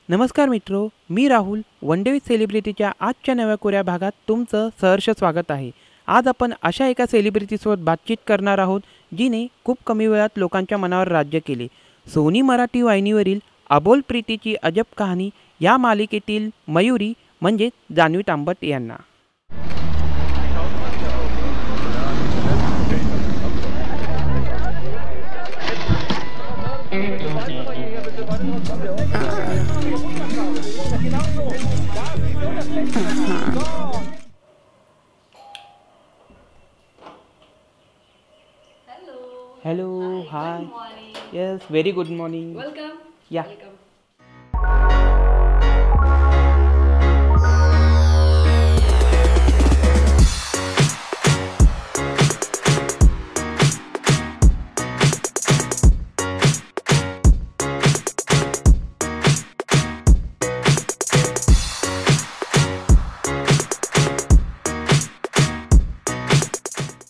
नमस्कार मित्रो, मी Rahul. One day with सेलिब्रिटीच्या आजच्या नव्या कोऱ्या भागात तुमचं सहर्ष स्वागत आहे. आज आपण अशा एका सेलिब्रिटीसोबत बातचीत करणार आहोत जिने खूप कमी वेळात लोकांच्या मनावर राज्य केले. सोनी मराठी वाहिनीवरील अबोल प्रीतीची अजब कहाणी या मालिकेतील मयुरी म्हणजे जान्हवी तांबट यांना. Hello, hi. Good morning. Yes, very good morning. Welcome. Yeah. Welcome.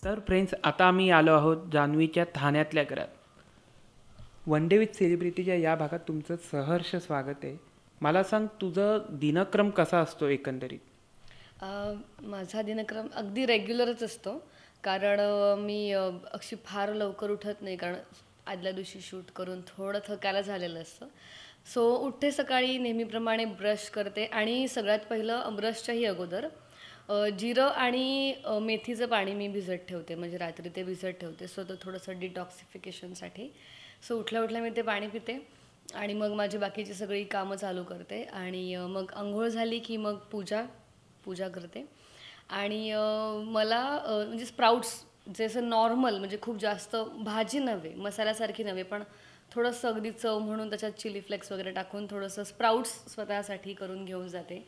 तर फ्रेंड्स, आता आम्ही आलो आहोत जान्हवीच्या ठाण्यातल्या घरात. वन डे विथ सेलिब्रिटीच्या या भागात तुमचं सहर्ष स्वागत आहे. मला सांग, तुझं दिनक्रम कसा असतो एकंदरीत? माझा दिनक्रम अगदी रेग्युलरच असतो, कारण मी अशी फार लवकर उठत नाही, कारण आदल्या दिवशी शूट करून थोडं थकायला झालेलं असतं. सो उठते सकाळी नेहमीप्रमाणे, ब्रश करते आणि सगळ्यात पहिलं ब्रशच्याही अगोदर जिरं आणि मेथीचं पाणी मी भिजत ठेवते, म्हणजे रात्री ते भिजत ठेवते. सो तो थोडंसं डिटॉक्सिफिकेशनसाठी. सो उठल्या उठल्या मी ते पाणी पिते आणि मग माझी बाकीची सगळी कामं चालू करते आणि मग अंघोळ झाली की मग पूजा करते. आणि मला म्हणजे स्प्राउट्स जे असं नॉर्मल, म्हणजे खूप जास्त भाजी नव्हे, मसाल्यासारखी नव्हे, पण थोडंसं अगदी चव म्हणून त्याच्यात चिली फ्लेक्स वगैरे टाकून थोडंसं स्प्राउट्स स्वतःसाठी करून घेऊन जाते.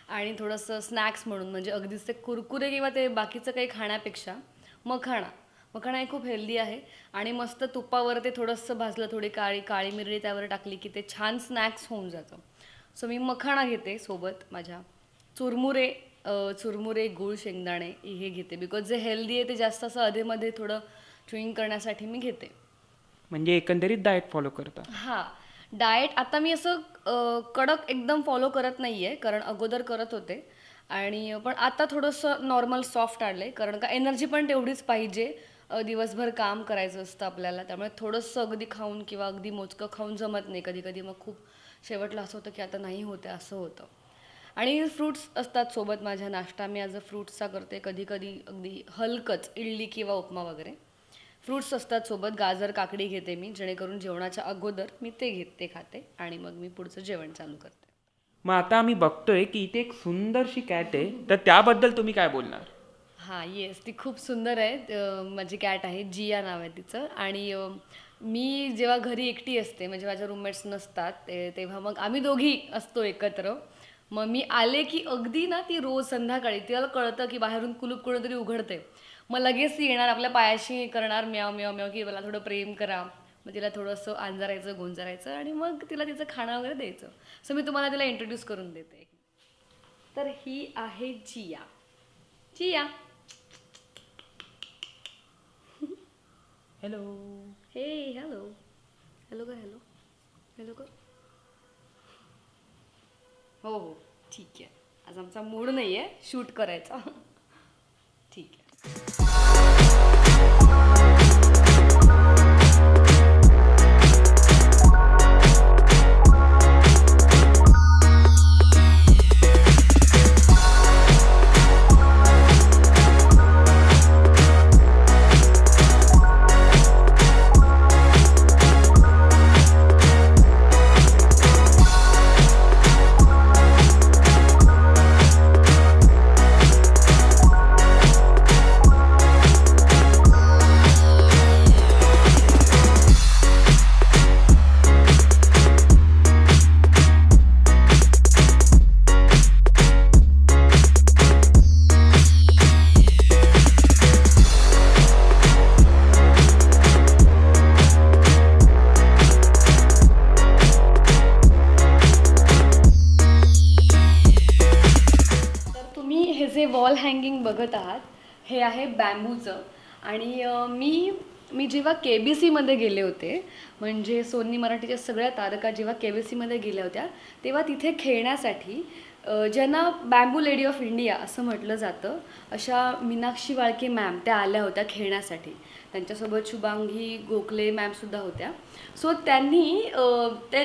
आणि थोडंसं स्नॅक्स म्हणून, म्हणजे अगदीच ते कुरकुरे किंवा ते बाकीचं काही खाण्यापेक्षा मखाणा हे खूप हेल्दी आहे. आणि मस्त तुपावर ते थोडंसं भाजलं, थोडी काळी मिरी त्यावर टाकली की ते छान स्नॅक्स होऊन जातं. सो मी मखाणा घेते, सोबत माझ्या चुरमुरे गूळ शेंगदाणे हे घेते, बिकॉज जे हेल्दी आहे ते जास्त असं अधेमध्ये थोडं च्युईंग करण्यासाठी मी घेते. म्हणजे एकंदरीत डाएट फॉलो करता? हां, डाएट आता मी असं कडक एकदम फॉलो करत नाही आहे, कारण अगोदर करत होते. आणि पण आता थोडंसं नॉर्मल सॉफ्ट आलं आहे, कारण का एनर्जी पण तेवढीच पाहिजे. दिवसभर काम करायचं असतं आपल्याला, त्यामुळे थोडंसं अगदी खाऊन किंवा अगदी मोजकं खाऊन जमत नाही. कधी कधी मग खूप शेवटला असं होतं की आता नाही होते, असं होतं. आणि फ्रूट्स असतात सोबत माझ्या. नाश्ता मी ॲज अ फ्रूट्सचा करते, कधी कधी अगदी हलकंच इडली किंवा उपमा वगैरे. फ्रूट्स असतात सोबत. गाजर काकडी घेते मी, जेणेकरून जेवणाच्या अगोदर मी ते खाते आणि मग मी पुढचं जेवण चालू करते. मग आता आम्ही बघतोय की इथे एक सुंदरशी कॅट आहे, तर त्याबद्दल तुम्ही काय बोलणार? हां, येस, ती खूप सुंदर आहे. माझी कॅट आहे, जिया नाव आहे तिचं. आणि मी जेव्हा घरी एकटी असते, म्हणजे माझ्या रूममेट्स नसतात तेव्हा मग आम्ही दोघी असतो एकत्र. मग मी आले की अगदी ना, ती रोज संध्याकाळी तिला कळतं की बाहेरून कुलूप कोणीतरी उघडते, मग लगेच ती येणार, आपल्या पायाशी करणार म्याव म्याव म्याव की मला थोडं प्रेम करा. मग तिला थोडंसं अंजारायचं, गोंजारायचं आणि मग तिला तिचं खाणं वगैरे द्यायचं. सो मी तुम्हाला तिला इंट्रोड्यूस करून देते. तर ही आहे जिया. हॅलो. हे हॅलो कर. हो, ठीक आहे. आज आमचा मूड नाही आहे शूट करायचा. ठीक आहे. वॉल हँगिंग बघत आहात, हे आहे बॅम्बूचं. आणि मी मी जेव्हा KBCमध्ये गेले होते, म्हणजे सोनी मराठीच्या सगळ्या तारका जेव्हा KBCमध्ये गेल्या होत्या, तेव्हा तिथे खेळण्यासाठी ज्यांना बॅम्बू लेडी ऑफ इंडिया असं म्हटलं जातं, अशा मीनाक्षी वाळके मॅम त्या आल्या होत्या खेळण्यासाठी. त्यांच्यासोबत शुभांगी गोखले मॅमसुद्धा होत्या. सो त्यांनी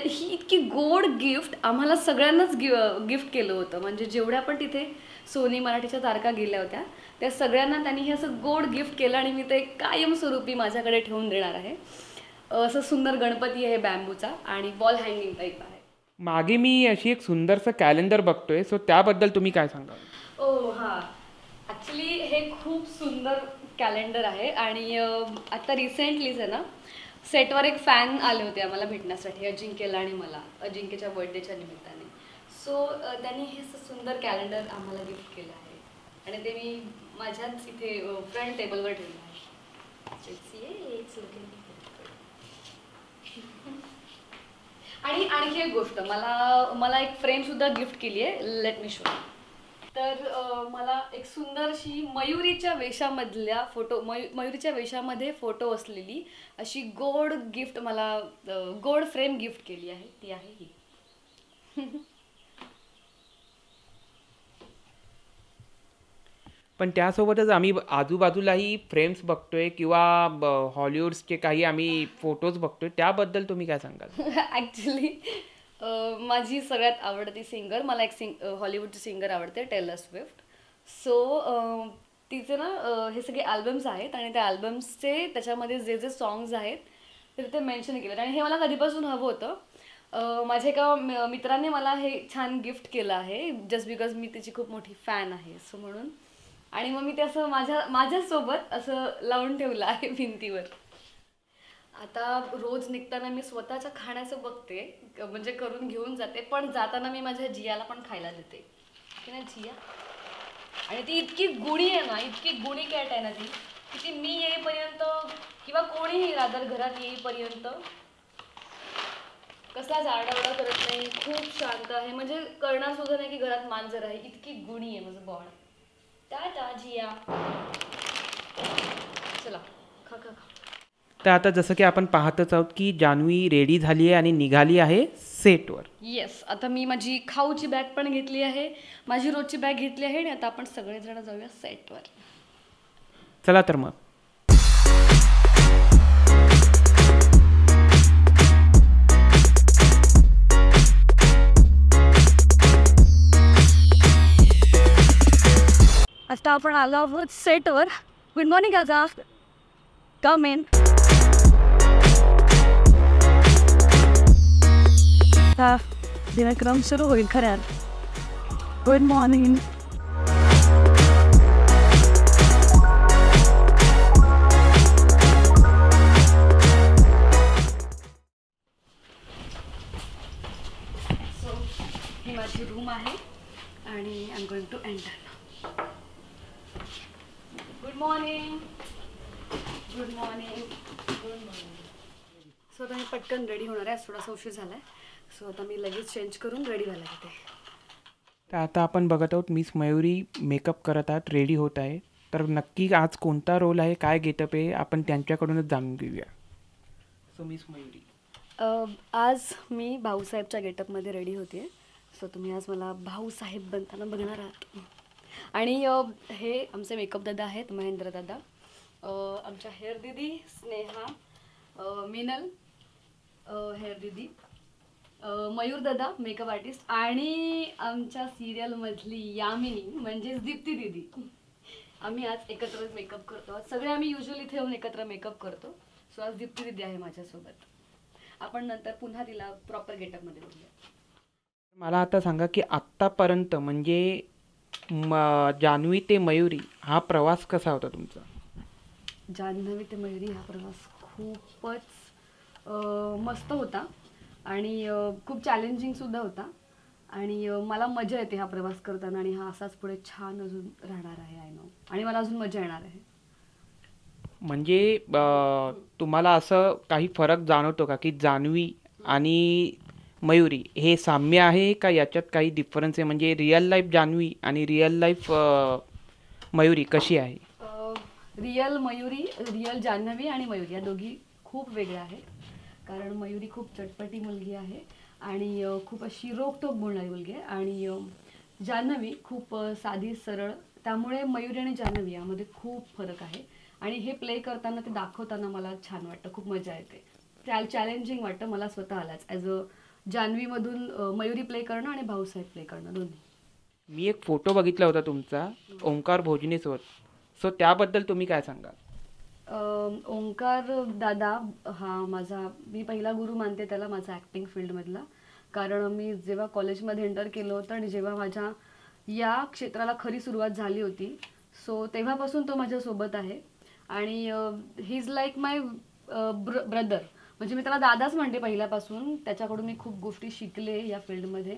ही इतकी गोड गिफ्ट आम्हाला सगळ्यांनाच गिफ्ट केलं होतं. म्हणजे जेवढ्या पण तिथे सोनी मराठीच्या तारका गेल्या होत्या त्या सगळ्यांना त्यांनी हे असं गोड गिफ्ट केलं आणि मी ते कायमस्वरूपी माझ्याकडे ठेवून देणार आहे. असं सुंदर गणपती आहे बॅम्बूचा आणि वॉल हँगिंग टाईप आहे. मागे मी अशी एक सुंदरसं कॅलेंडर बघतोय, सो त्याबद्दल तुम्ही काय सांगाल? हां, ॲक्च्युली हे खूप सुंदर कॅलेंडर आहे आणि आता रिसेंटलीच आहे ना सेटवर एक फॅन आले होते आम्हाला भेटण्यासाठी, अजिंक्यला आणि मला, अजिंक्यच्या बर्थडेच्या निमित्ताने. सो त्यांनी हे असं सुंदर कॅलेंडर आम्हाला गिफ्ट केलं आहे आणि ते मी माझ्याच इथे फ्रंट टेबलवर ठेवलं आहे. आणि आणखी एक गोष्ट, मला एक फ्रेमसुद्धा गिफ्ट केली आहे. Let me show. तर मला एक सुंदरशी मयुरीच्या वेशामधल्या फोटो, मयुरीच्या वेशामध्ये फोटो असलेली अशी गोड गिफ्ट मला गोड फ्रेम गिफ्ट केली आहे. ती आहे ही. पण त्यासोबतच आम्ही आजूबाजूलाही फ्रेम्स बघतोय किंवा हॉलिवूडचे काही आम्ही फोटोज बघतोय, त्याबद्दल तुम्ही काय सांगाल? ॲक्च्युली माझी सगळ्यात आवडती सिंगर, मला एक हॉलिवूडची सिंगर आवडते, टेलर स्विफ्ट. सो तिचे ना हे सगळे अल्बम्स आहेत आणि त्या अल्बम्सचे त्याच्यामध्ये जे जे सॉंग्स आहेत ते तिथे मेन्शन केलेत आणि हे मला कधीपासून हवं होतं. माझ्या एका मित्राने मला हे छान गिफ्ट केलं आहे जस्ट बिकॉज मी तिची खूप मोठी फॅन आहे. सो म्हणून आणि मग मी ते असं माझ्यासोबत असं लावून ठेवलं आहे भिंतीवर. आता रोज निघताना मी स्वतःच्या खाण्याचं बघते, म्हणजे करून घेऊन जाते, पण जाताना मी माझ्या जियाला पण खायला देते की नाही जिया. आणि ती इतकी गुणी आहे ना, इतकी गुणी कॅट आहे ना ती, की ती मी येईपर्यंत किंवा कोणीही रादर घरात येईपर्यंत कसलाच आरडाओरडा करत नाही, खूप शांत आहे. म्हणजे करणार सुद्धा नाही की घरात मांजर आहे, इतकी गुणी आहे माझं बॉड. टाटा जिया, चला खा खा खा. तर आता जसं की आपण पाहतच आहोत की जान्हवी रेडी झाली आहे आणि निघाली आहे सेटवर. येस, आता मी माझी खाऊची बॅग पण घेतली आहे, माझी रोजची बॅग घेतली आहे आणि आता आपण सगळेजण जाऊया सेटवर. चला तर मग. आता आपण आलो आहोत सेटवर. गुड मॉर्निंग आजा, कम इन. दिनक्रम सुरू होईल खऱ्यात. Good morning. सो ही माझी रूम आहे आणि I am going to enter. Good morning. Good morning. Good morning. So आता मी पटकन रेडी होणार आहे, थोडासा उशीर झाला आहे. सो आता मी लगेच चेंज करून रेडी व्हायला घेते. तर आता आपण बघत आहोत मिस मयुरी मेकअप करत आहात, रेडी होत आहे. तर नक्की आज कोणता रोल आहे, काय गेटअप आहे, आपण त्यांच्याकडूनच जाणून घेऊया. सो मिस मयुरी, आज मी भाऊसाहेबच्या गेटअपमध्ये रेडी होते आहे. सो तुम्ही आज मला भाऊसाहेब बनताना बघणार आहात. आणि हे आमचे मेकअप दादा आहेत, महेंद्र दादा. आमच्या हेअर दीदी स्नेहा, मिनल हेअर दीदी, मयूर दादा मेकअप आर्टिस्ट आणि आमच्या सिरियलमधली यामिनी म्हणजेच दीप्ती दीदी. आम्ही आज एकत्रच मेकअप करतो. सगळे आम्ही युजली इथे येऊन एकत्र मेकअप करतो. सो आज दीप्ती दीदी आहे माझ्यासोबत. आपण नंतर पुन्हा तिला प्रॉपर गेटअपमध्ये बघूया. मला आता सांगा की आत्तापर्यंत म्हणजे जान्हवी ते मयुरी हा प्रवास कसा होता तुमचा? जान्हवी ते मयुरी हा प्रवास खूपच मस्त होता आणि खूप चॅलेंजिंगसुद्धा होता आणि मला मजा येते हा प्रवास करताना आणि हा असाच पुढे छान अजून राहणार आहे. I know. आणि मला अजून मजा येणार आहे. म्हणजे तुम्हाला असं काही फरक जाणवतो का की जान्हवी आणि मयुरी हे साम्य आहे का याच्यात काही डिफरन्स आहे? म्हणजे रिअल लाईफ जान्हवी आणि रिअल लाईफ मयुरी कशी आहे? रिअल मयुरी, रिअल जान्हवी आणि मयुरी या दोघी खूप वेगळ्या आहेत. कारण मयुरी खूप चटपटी मुलगी आहे आणि खूप अशी रोकटोक बोलणारी मुलगी आहे आणि जान्हवी खूप साधी सरळ. त्यामुळे मयुरी आणि जान्हवी यामध्ये खूप फरक आहे आणि हे प्ले करताना ते दाखवताना मला छान वाटतं, खूप मजा येते. चॅलेंजिंग वाटतं मला स्वतःलाच ॲज अ जान्हवीमधून मयुरी प्ले करणं आणि भाऊसाहेब प्ले करणं दोन्ही. मी एक फोटो बघितला होता तुमचा ओंकार भोजनेसोबत, सो त्याबद्दल तुम्ही काय सांगाल? ओंकार दादा हा माझा, मी पहिला गुरु मानते त्याला माझा ॲक्टिंग फील्डमधला. कारण मी जेव्हा कॉलेजमध्ये एंटर केलं होतं आणि जेव्हा माझ्या या क्षेत्राला खरी सुरुवात झाली होती, सो तेव्हापासून तो माझ्यासोबत आहे आणि he is like my brother. म्हणजे मी त्याला दादाच म्हणते पहिल्यापासून. त्याच्याकडून मी खूप गोष्टी शिकले या फील्डमध्ये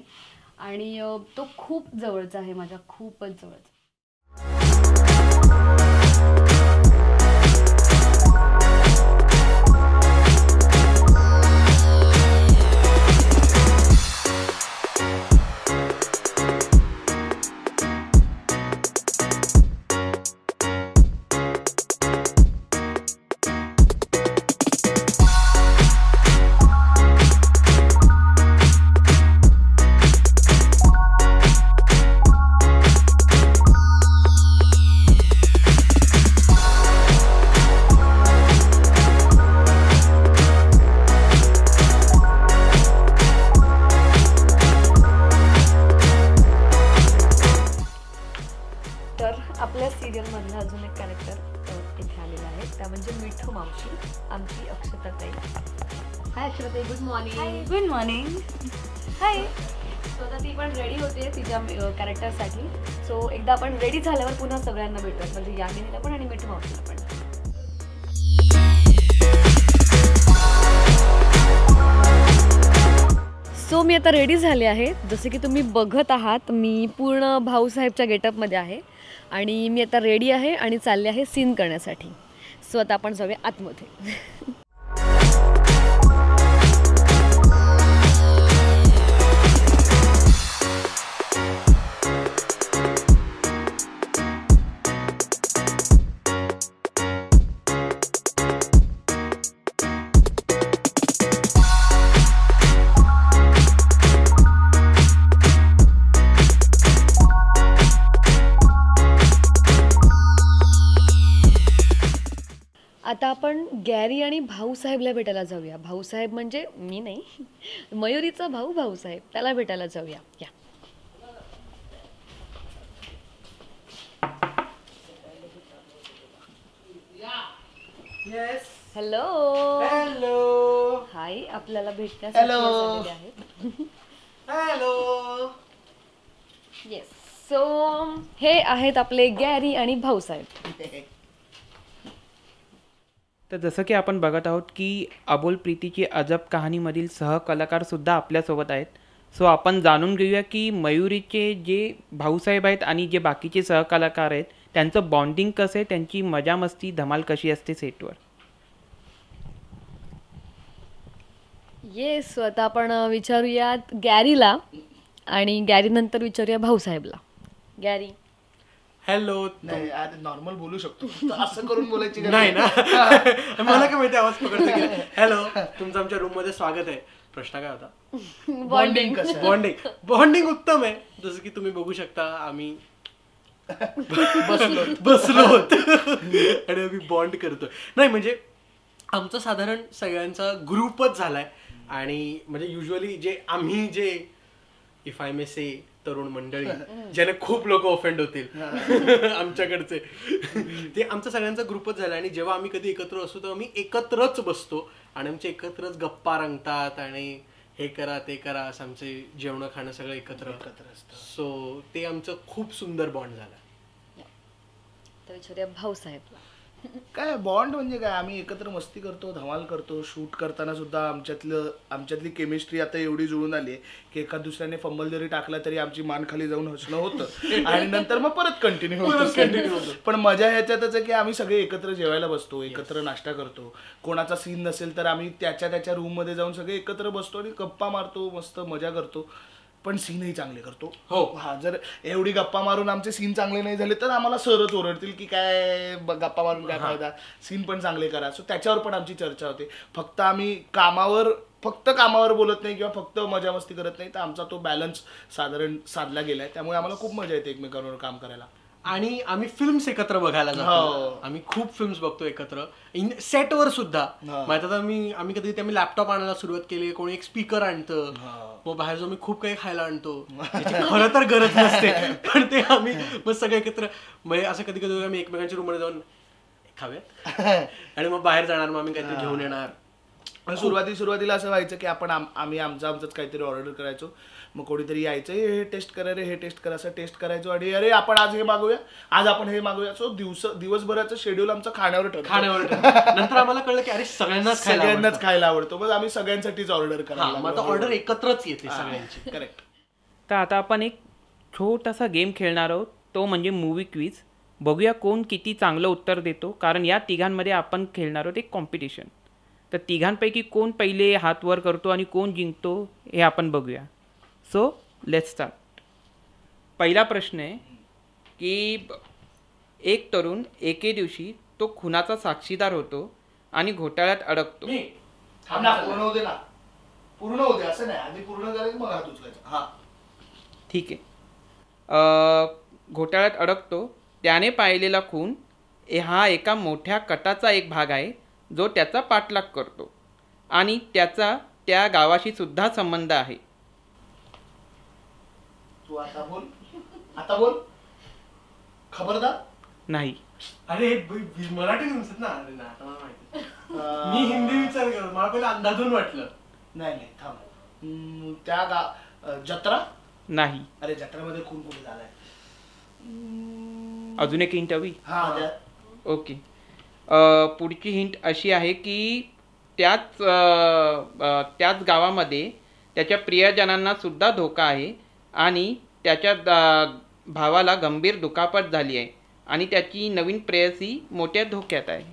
आणि तो खूप जवळचा आहे माझ्या, खूपच जवळचा. आपल्या सिरियलमधला अजून एक कॅरेक्टर इथे आलेला आहे, त्या म्हणजे मिठू मावशी, आमची अक्षताताई. हाय अक्षताताई, good morning. Good morning. Hi. So आता ती पण रेडी होते तिच्या कॅरेक्टरसाठी. सो एकदा आपण रेडी झाल्यावर पुन्हा सगळ्यांना भेटूयात, म्हणजे यामिनीला पण आणि मिठू मावशीला पण. सो मी आता रेडी झाले आहे. जसे की तुम्ही बघत आहात, मी पूर्ण भाऊसाहेबच्या गेटअपमध्ये आहे आणि मी आता रेडी आहे आणि चालले आहे सीन करण्यासाठी. सो आता आपण जाऊया आतमध्ये. आता आपण गॅरी आणि भाऊसाहेबला भेटायला जाऊया. भाऊसाहेब म्हणजे मी नाही, मयुरीचा भाऊ भाऊसाहेब, त्याला भेटायला जाऊया. या. हॅलो. हॅलो. हाय, आपल्याला भेटण्यासाठी आलेले आहेत. हॅलो. येस. सो हे आहेत आपले गॅरी आणि भाऊसाहेब. तर जसं की आपण बघत आहोत की अबोल प्रीतीची अजब कहाणीमधील सहकलाकारसुद्धा आपल्यासोबत आहेत. सो आपण जाणून घेऊया की मयुरीचे जे भाऊसाहेब आहेत आणि जे बाकीचे सहकलाकार आहेत त्यांचं बॉन्डिंग कसं आहे, त्यांची मजा मस्ती धमाल कशी असते सेटवर. येस. आता आपण विचारूयात गॅरीला आणि गॅरी नंतर विचारूया भाऊसाहेबला. गॅरी. हॅलो. नाही आता नॉर्मल बोलू शकतो, असं करून बोलायची नाही ना. मला काय माहिती आवाज पकडतो. हॅलो, तुमचं आमच्या रूम मध्ये स्वागत आहे. प्रश्न काय होता? बॉन्डिंग कसं? बॉन्डिंग उत्तम आहे. जसं की तुम्ही बघू शकता, आम्ही बसलो आणि आम्ही बॉन्ड करतोय. नाही म्हणजे आमचा साधारण सगळ्यांचा ग्रुपच झालाय आणि म्हणजे युजली जे इफ आय मे से तरुण मंडळी, ज्याने खूप लोक ऑफेंड होतील आमच्याकडचे, ते आमचा सगळ्यांचा ग्रुपच झाला. आणि जेव्हा आम्ही कधी एकत्र असतो तेव्हा आम्ही एकत्रच बसतो आणि आमचे एकत्रच गप्पा रंगतात आणि हे करा ते करा, असं आमचे जेवण खाणं सगळं एकत्र असतं. सो ते आमचं खूप सुंदर बॉन्ड झालं. तर विचारूया भाऊसाहेबला. काय बॉन्ड म्हणजे काय, आम्ही एकत्र मस्ती करतो, धमाल करतो. शूट करताना सुद्धा आमच्यातली केमिस्ट्री आता एवढी जुळून आली आहे की एका दुसऱ्याने फंबल जरी टाकला तरी आमची मान खाली जाऊन हसणं होतं आणि नंतर मग परत कंटिन्यू होतं. पण मजा ह्याच्यातच आहे की आम्ही सगळे एकत्र जेवायला बसतो, एकत्र नाश्ता करतो. कोणाचा सीन नसेल तर आम्ही त्याच्या रूममध्ये जाऊन सगळे एकत्र बसतो आणि गप्पा मारतो, मस्त मजा करतो. पण सीनही चांगले करतो. हो. हा, जर एवढी गप्पा मारून आमचे सीन चांगले नाही झाले तर आम्हाला सरच ओरडतील की काय गप्पा मारून काय फायदा, सीन पण चांगले करा. सो त्याच्यावर पण आमची चर्चा होते. फक्त आम्ही कामावर बोलत नाही किंवा फक्त मजा मस्ती करत नाही, तर आमचा तो बॅलन्स साधारण साधला गेलाय. त्यामुळे आम्हाला खूप मजा येते एकमेकांवर काम करायला. आणि आम्ही फिल्म्स एकत्र बघायला जातो. आम्ही खूप फिल्म्स बघतो एकत्र, सेटवर सुद्धा. माहिती आता आम्ही कधी आम्ही लॅपटॉप आणायला सुरुवात केली, कोणी एक स्पीकर आणतं, मग बाहेर जाऊन मी खूप काही खायला आणतो, खरं तर गरज नसते, पण ते आम्ही मग सगळे एकत्र. म्हणजे असं कधी कधी आम्ही एकमेकांच्या रूममध्ये जाऊन खाव्यात आणि मग बाहेर जाणार, मग आम्ही काहीतरी घेऊन येणार. सुरुवातीला असं व्हायचं की आम्ही आमचंच काहीतरी ऑर्डर करायचो. मग कोणीतरी यायचं, हे टेस्ट करा रे, हे टेस्ट करा, असं टेस्ट करायचो. आणि अरे आपण आज हे मागूया, आज आपण हे मागूया. सो दिवसभराचं शेड्यूल आमचं खाण्यावर नंतर आम्हाला कळलं की अरे सगळ्यांनाच खायला आवडतो, मग आम्ही सगळ्यांसाठीच ऑर्डर करायला. मग ऑर्डर एकत्रच येते सगळ्यांची. करेक्ट. तर आता आपण एक छोटासा गेम खेळणार आहोत, तो म्हणजे मूवी क्विज. बघूया कोण किती चांगलं उत्तर देतो, कारण या तिघांमध्ये आपण खेळणार आहोत एक कॉम्पिटिशन. तर तिघांपैकी कोण पहिले हात वर करतो आणि कोण जिंकतो हे आपण बघूया. So let's start. पहिला प्रश्न आहे की एक तरुण एके दिवशी तो खुनाचा साक्षीदार होतो आणि घोटाळ्यात अडकतो. पूर्ण होते असं नाही, आधी पूर्ण करायचं मग हात उचलायचा. हा ठीक आहे. घोटाळ्यात अडकतो. त्याने पाहिलेला खून हा एका मोठ्या कटाचा एक भाग आहे जो त्याचा पाठलाग करतो आणि त्याचा त्या गावाशी सुद्धा संबंध आहे. तू आता बोल. खबरदार. नाही. अरे मराठी दिसत ना. अरे ना, मला माहिती. मी हिंदी विचार करत, मला पहिला अंदाजून वाटलं. नाही थांब. त्या जत्रा. नाही. अरे जत्रामध्ये खून कुठे झालाय? अजून एक हिंट हवी. हा ओके. पुढची हिंट अशी आहे की त्याच गावामध्ये त्याच्या प्रियजनांना सुद्धा धोका आहे आणि त्याच्या भावाला गंभीर दुखापत झाली आहे आणि त्याची नवीन प्रेयसी मोठ्या धोक्यात आहे.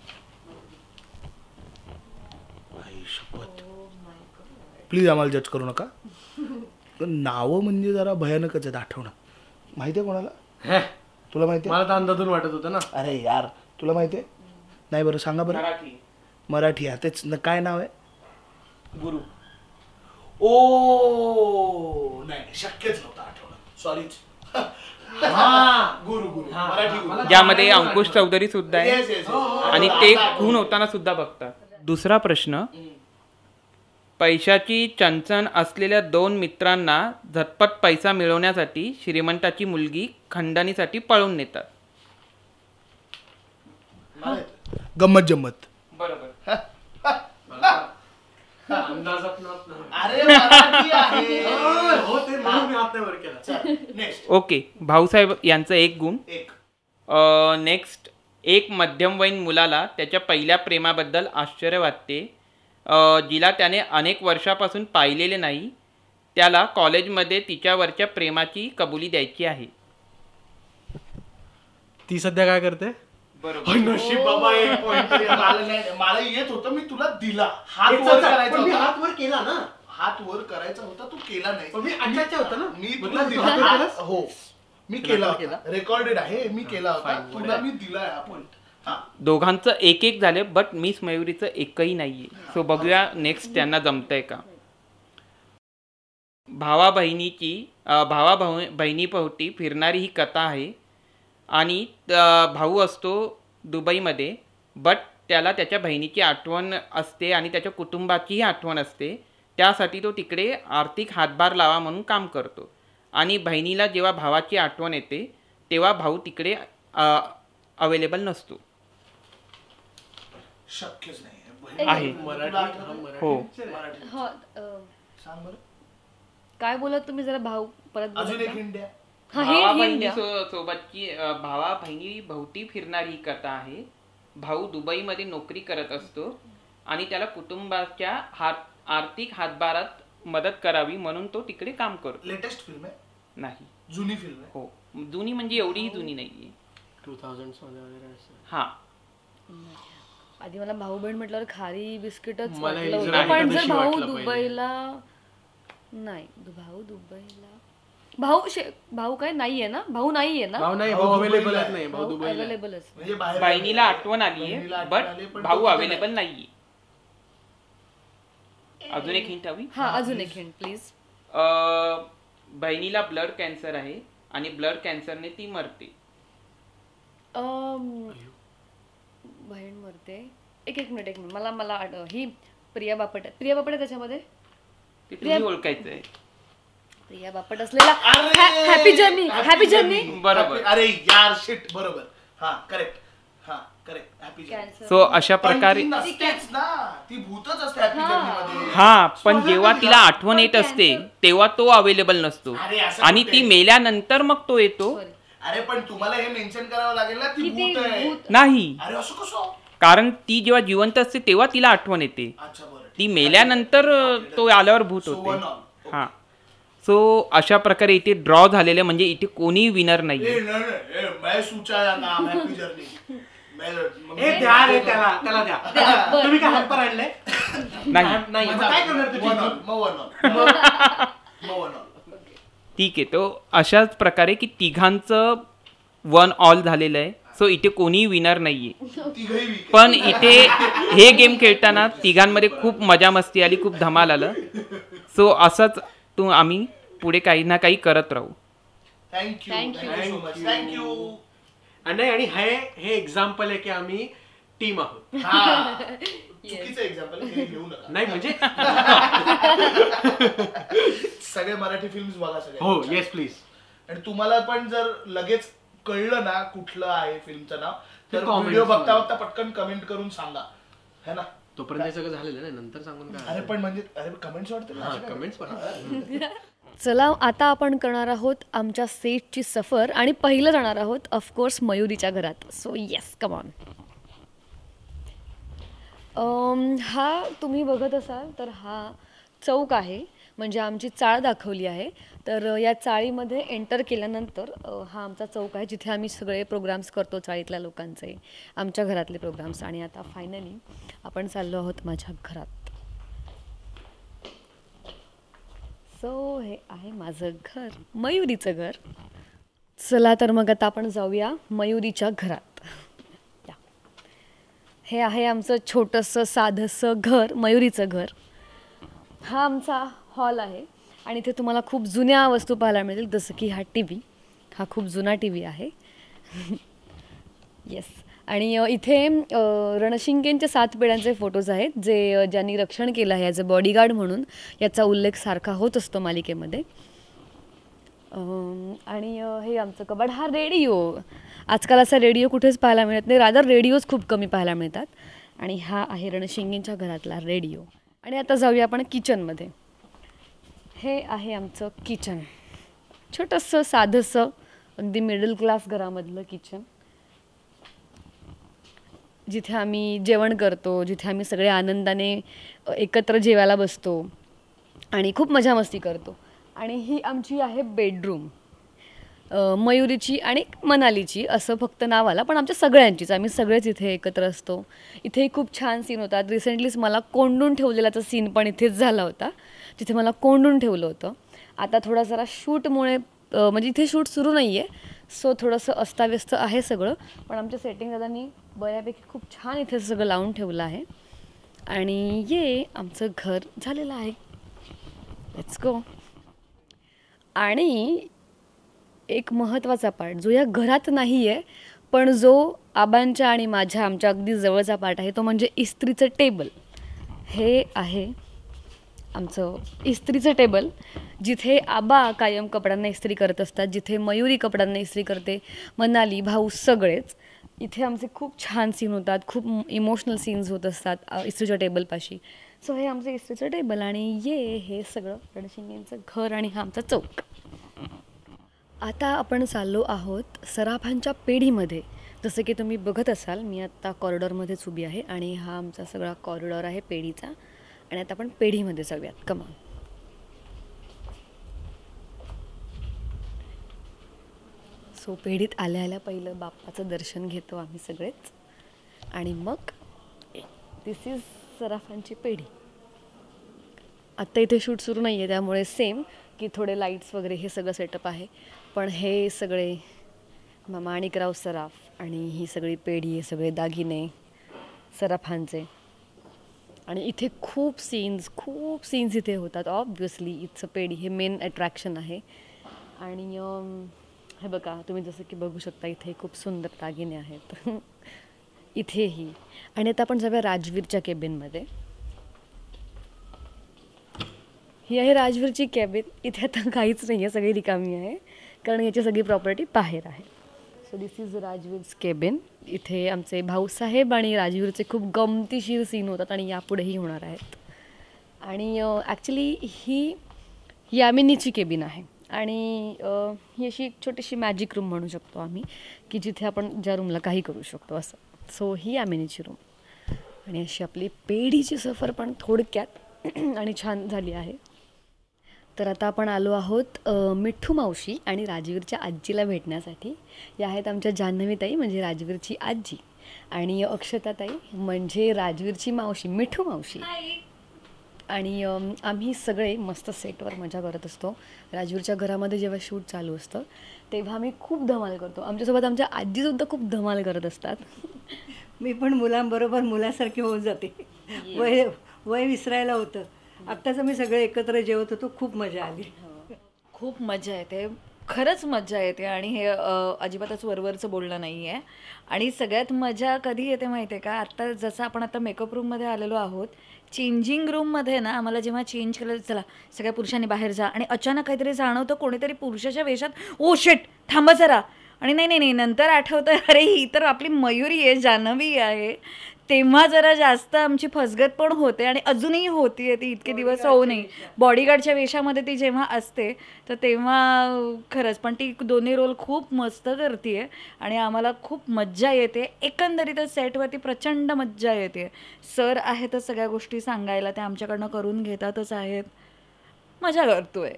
प्लीज आम्हाला जज करू नका. नावं म्हणजे जरा भयानकच आहेत आठवणं. माहिती आहे कोणाला? तुला माहिती? मला तर अंदाजून वाटत होतं ना. अरे यार तुला माहिती आहे? नाही बरं सांगा बरं. मराठी. तेच काय नाव आहे? गुरु. ओ नाही, शक्यच नव्हतं आठवणं. सॉरीच. गुरु मराठी. ज्यामध्ये अंकुश चौधरी सुद्धा आहे आणि ते खून होताना सुद्धा बघतात. दुसरा प्रश्न. पैशाची चणचण असलेल्या दोन मित्रांना झटपट पैसा मिळवण्यासाठी श्रीमंताची मुलगी खंडणीसाठी पळून नेतात. गंमत जम्मत. बरोबर. ओके. भाऊसाहेब यांचा एक गुण. नेक्स्ट. एक मध्यमवयीन मुलाला त्याच्या पहिल्या प्रेमाबद्दल आश्चर्य वाटते. जिला त्याने अनेक वर्षापासून पाहिलेले नाही. त्याला कॉलेजमध्ये तिच्यावरच्या प्रेमाची कबुली द्यायची आहे. ती सध्या काय करते? नशीब बाबा, एक पॉइंट मला येत होतं, मी तुला दिला. हात वर करायचा होता. हात वर केला ना. हात वर करायचा होता, तू केला नाही. मी अचाच्या होता ना. मी तुला दिला. हो मी केला, रेकॉर्डेड आहे. मी केला होता, तुला मी दिलाय हा पॉइंट. दोघांचं एक एक झाले, बट मिस मयुरीचं एकही नाहीये. सो बघूया नेक्स्ट त्यांना जमतंय का. भावा बहिणीभोवती फिरणारी ही कथा आहे आणि भाऊ असतो दुबईमध्ये, बट त्याला त्याच्या बहिणीची आठवण असते आणि त्याच्या कुटुंबाचीही आठवण असते. त्यासाठी तो तिकडे आर्थिक हातभार लावा म्हणून काम करतो आणि बहिणीला जेव्हा भावाची आठवण येते तेव्हा भाऊ तिकडे अवेलेबल नसतो. शक्यच नाही आहे. हो. सांग बरं काय बोलत तुम्ही जरा भाऊ परत? अजून एक हिंट द्या. सोबतची भावा बहिणी भोवती फिरणारी ही कथा आहे. भाऊ दुबईमध्ये नोकरी करत असतो आणि त्याला कुटुंबाच्या आर्थिक हातभारात मदत करावी म्हणून तो तिकडे काम करतो. लेटेस्ट फिल्म आहे? नाही. जुनी फिल्म आहे? हो. जुनी म्हणजे एवढीही जुनी नाहीये. 2000s वगैरे. हा. आधी मला भाऊ बहीण म्हटल्यावर खारी बिस्किटच मला वाटलं इजरायल होतं, पण जर एकादशी भाऊ वाटलं दुबईला नाही भाऊ दुबईला भाऊ काय नाहीये ना भाऊ नाहीये ना भाऊ नाही, भाऊ अवेलेबलच नाही, भाऊ दुबईला आहे. अवेलेबलच म्हणजे बाहेर बहिणीला आठवण आलीये बट भाऊ अवेलेबल नाहीये. अजून एक हिंट हवी. हा अजून एक हिंट प्लीज. बहिणीला ब्लड कॅन्सर आहे आणि ब्लड कॅन्सरने ती मरते. बहीण मरते. एक मिनिट मला ही प्रिया बापट आहे त्याच्यामध्ये. ते तुम्ही ओळखायचं आहे. प्रिया बापट असलेला हॅपी जर्नी बरोबर. अरे यार शिट बरोबर. हा करेक्ट हॅपी जर्नी. सो अशा प्रकारे नसतेच ना, ती भूतच असते हॅपी जर्नी मध्ये. हा पण जेव्हा तिला आठवण येत असते तेव्हा तो अवेलेबल नसतो अरे असं आणि कुठे? ती मेल्यानंतर मग तो येतो. अरे पण तुम्हाला हे मेन्शन करावं लागेल ना, ती भूत आहे. नाही, अरे असं कसं? कारण ती जेव्हा जिवंत असते तेव्हा तिला आठवण येते. अच्छा बरं. ती मेल्यानंतर तो आल्यावर भूत So होते. one all. हा सो अशा प्रकारे इथे ड्रॉ झालेले म्हणजे इथे कोणी विनर नाही. मैं सोचा नाम हॅपी जर्नी. ए द्या रे त्याला द्या. तुम्ही काय हॅम्पर आणलंय? नाही नाही मग काय करणार ठीक आहे. तो अशाच प्रकारे की तिघांचं वन ऑल झालेलं आहे. सो इथे कोणी विनर नाहीये. पण इथे हे गेम खेळताना तिघांमध्ये खूप मजा मस्ती आली, खूप धमाल आलं. सो असंच आम्ही पुढे काही ना काही करत राहू. थँक्यू. आणि हे एक्झाम्पल आहे की आम्ही टीम आहोत. चुकीचं एक्झाम्पल घेऊ नका. नाही म्हणजे सगळे मराठी फिल्म्स बघा सगळे. हो येस प्लीज. आणि तुम्हाला पण जर लगेच कळलं ना कुठलं आहे फिल्मचं नाव तर comments व्हिडिओ बघता बघता पटकन कमेंट करून सांगा है ना. तोपर्यंत सगळं झालेलं नाही, नंतर सांगून काय. अरे पण म्हणजे अरे कमेंट्स वाटते ना. कमेंट्स चला आता आपण करणार आहोत आमच्या सेटची सफर आणि पहिलं जाणार आहोत ऑफकोर्स मयुरीच्या घरात. So yes come on. हा तुम्ही बघत असाल तर हा चौक आहे, म्हणजे आमची चाळ दाखवली आहे. तर या चाळीमध्ये एंटर केल्यानंतर हा आमचा चौक आहे जिथे आम्ही सगळे प्रोग्राम्स करतो, चाळीतल्या लोकांचे, आमच्या घरातले प्रोग्राम्स. आणि आता फायनली आपण चाललो आहोत माझ्या घरात. सो हे आहे माझं घर, मयुरीचं घर. चला तर मग आता आपण जाऊया मयुरीच्या घरात. हे आहे आमचं छोटंसं साधंसं घर, मयुरीचं घर. हा आमचा हॉल आहे आणि इथे तुम्हाला खूप जुन्या वस्तू पाहायला मिळतील, जसं की हा टी व्ही. हा खूप जुना टी व्ही आहे. येस. आणि इथे रणशिंगेंचे 7 पिढ्यांचे फोटोज आहेत जे ज्यांनी रक्षण केलं आहे ॲज अ बॉडीगार्ड म्हणून. याचा उल्लेख सारखा होत असतो मालिकेमध्ये. आणि हे आमचं कबाड. हा रेडिओ. आजकाल असा रेडिओ कुठेच पाहायला मिळत नाही, रादर रेडिओज खूप कमी पाहायला मिळतात. आणि हा आहे रणशिंगेंच्या घरातला रेडिओ. आणि आता जाऊया आपण किचनमध्ये. हे आहे आमचं किचन, छोटंसं साधंसं अगदी मिडल क्लास घरामधलं किचन, जिथे आम्ही जेवण करतो, जिथे आम्ही सगळे आनंदाने एकत्र जेवायला बसतो आणि खूप मजा मस्ती करतो. आणि ही आमची आहे बेडरूम, मयुरीची आणि मनालीची असं फक्त नाव आलं, पण आमच्या सगळ्यांचीच. आम्ही सगळेच इथे एकत्र असतो. इथेही खूप छान सीन होतात. रिसेंटलीच मला कोंडून ठेवलेलाचा सीन पण इथेच झाला होता, जिथे मला कोंडून ठेवलं होतं. आता थोडा जरा शूटमुळे म्हणजे इथे शूट सुरू नाही आहे, सो थोडंसं अस्ताव्यस्त आहे सगळं. पण आमच्या सेटिंग दादांनी बऱ्यापैकी खूप छान इथे सगळं लावून ठेवलं आहे. आणि ये आमचं घर झालेलं आहे. Let's go. आणि एक महत्त्वाचा पार्ट जो या घरात नाही आहे, पण जो आबांच्या आणि आमच्या अगदी जवळचा पार्ट आहे, तो म्हणजे इस्त्रीचं टेबल. हे आहे आमचं इस्त्रीचं टेबल, जिथे आबा कायम कपड्यांना इस्त्री करत असतात, जिथे मयुरी कपड्यांना इस्त्री करते, मनाली, भाऊ सगळेच. इथे आमचे खूप छान सीन होतात, खूप इमोशनल सीन्स होत असतात इस्त्रीच्या टेबलपाशी. सो हे आमचं इस्त्रीचं टेबल. आणि हे सगळं रणशिंगेंचं घर आणि हा आमचा चौक. आता आपण चाललो आहोत सराफांच्या पेढीमध्ये. जसं की तुम्ही बघत असाल, मी आत्ता कॉरिडॉरमध्येच उभी आहे आणि हा आमचा सगळा कॉरिडॉर आहे पेढीचा. आणि आता आपण पेढीमध्ये जाऊयात. कमा. सो पेढीत आल्या पहिलं बाप्पाचं दर्शन घेतो आम्ही सगळेच. आणि मग दिस इज सराफांची पेढी. आत्ता इथे शूट सुरू नाही आहे त्यामुळे सेम की थोडे लाईट्स वगैरे हे सगळं सेटअप आहे. पण हे सगळे माणिकराव सराफ आणि ही सगळी पेढी, हे सगळे दागिने सराफांचे. आणि इथे खूप सीन्स इथे होतात. ऑब्व्हियसली इथचं पेढी हे मेन अट्रॅक्शन आहे. आणि हे बघा तुम्ही जसं की बघू शकता इथे खूप सुंदर दागिने आहेत इथेही. आणि आता आपण जाऊया राजवीरच्या केबिनमध्ये. ही आहे राजवीरची केबिन. इथे आता काहीच नाही आहे, सगळी रिकामी आहे कारण याची सगळी प्रॉपर्टी बाहेर आहे. So this is Rajveer's cabin. इथे आमचे भाऊसाहेब आणि राजवीरचे खूप गमतीशीर सीन होतात आणि यापुढेही होणार आहेत. आणि ॲक्च्युली ही यामिनीची केबिन आहे आणि ही अशी एक छोटीशी मॅजिक रूम म्हणू शकतो आम्ही की जिथे आपण ज्या रूमला काही करू शकतो असं. सो ही यामिनीची रूम. आणि अशी आपली पेढीची सफर पण थोडक्यात आणि छान झाली आहे. तर आता आपण आलो आहोत मिठू मावशी आणि राजवीरच्या आजीला भेटण्यासाठी. या आहेत आमच्या जान्हवीताई म्हणजे राजवीरची आजी आणि अक्षताताई म्हणजे राजवीरची मावशी मिठू मावशी. आणि आम्ही सगळे मस्त सेटवर मजा करत असतो. राजवीरच्या घरामध्ये जेव्हा शूट चालू असतं तेव्हा आम्ही खूप धमाल करतो. आमच्यासोबत आमच्या आजीसुद्धा खूप धमाल करत असतात. मी पण मुलांबरोबर मुलासारखी होऊन जाते. वय विसरायला होतं. आत्ताच मी सगळे एकत्र जेवत होतो. खूप मजा आली. खूप मजा येते, खरंच मजा येते. आणि हे अजिबातच वरवरचं बोलणं नाही आहे. आणि सगळ्यात मजा कधी येते माहिती आहे का, आत्ता जसं आपण आता मेकअप रूममध्ये आलेलो आहोत, चेंजिंग रूममध्ये ना आम्हाला जेव्हा चेंज केलं, चला सगळ्या पुरुषांनी बाहेर जा, आणि अचानक काहीतरी जाणवतं कोणीतरी पुरुषाच्या वेशात, ओ शेट थांबा जरा, आणि नाही नंतर आठवतं अरे ही तर आपली मयुरी आहे, जान्हवी आहे. तेव्हा जरा जास्त आमची फसगत पण होते आणि अजूनही होती ती इतके दिवस होऊ नये. बॉडीगार्डच्या वेशामध्ये ती जेव्हा असते तर तेव्हा खरंच पण ती दोन्ही रोल खूप मस्त करते आहे आणि आम्हाला खूप मज्जा येते. एकंदरीतच सेटवरती प्रचंड मज्जा येते. सर आहेतच सगळ्या गोष्टी सांगायला, ते आमच्याकडनं करून घेतातच आहेत. मजा करतोय.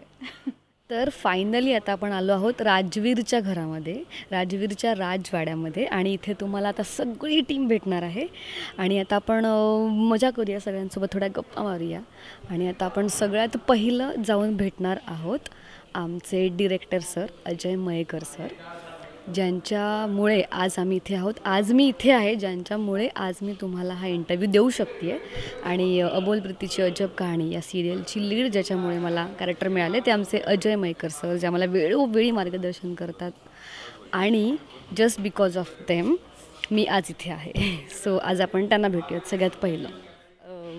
तर फायनली आता आपण आलो आहोत राजवीरच्या घरामध्ये, राजवीरच्या राजवाड्यामध्ये. आणि इथे तुम्हाला आता सगळी टीम भेटणार आहे. आणि आता आपण मजा करूया, सगळ्यांसोबत थोड्या गप्पा मारूया. आणि आता आपण सगळ्यात पहिलं जाऊन भेटणार आहोत आमचे director sir Ajay Mayekar sir, ज्यांच्यामुळे आज आम्ही इथे आहोत. आज मी इथे आहे ज्यांच्यामुळे आज मी तुम्हाला हा इंटरव्ह्यू देऊ शकते आहे. आणि अबोल प्रीतीची अजब कहाणी या सिरियलची लीड ज्याच्यामुळे मला कॅरेक्टर मिळाले ते आमचे अजय मयेकर सर, जे आम्हाला वेळोवेळी मार्गदर्शन करतात. आणि जस्ट बिकॉज ऑफ देम मी आज इथे आहे. सो आज आपण त्यांना भेटूयात. सगळ्यात पहिलं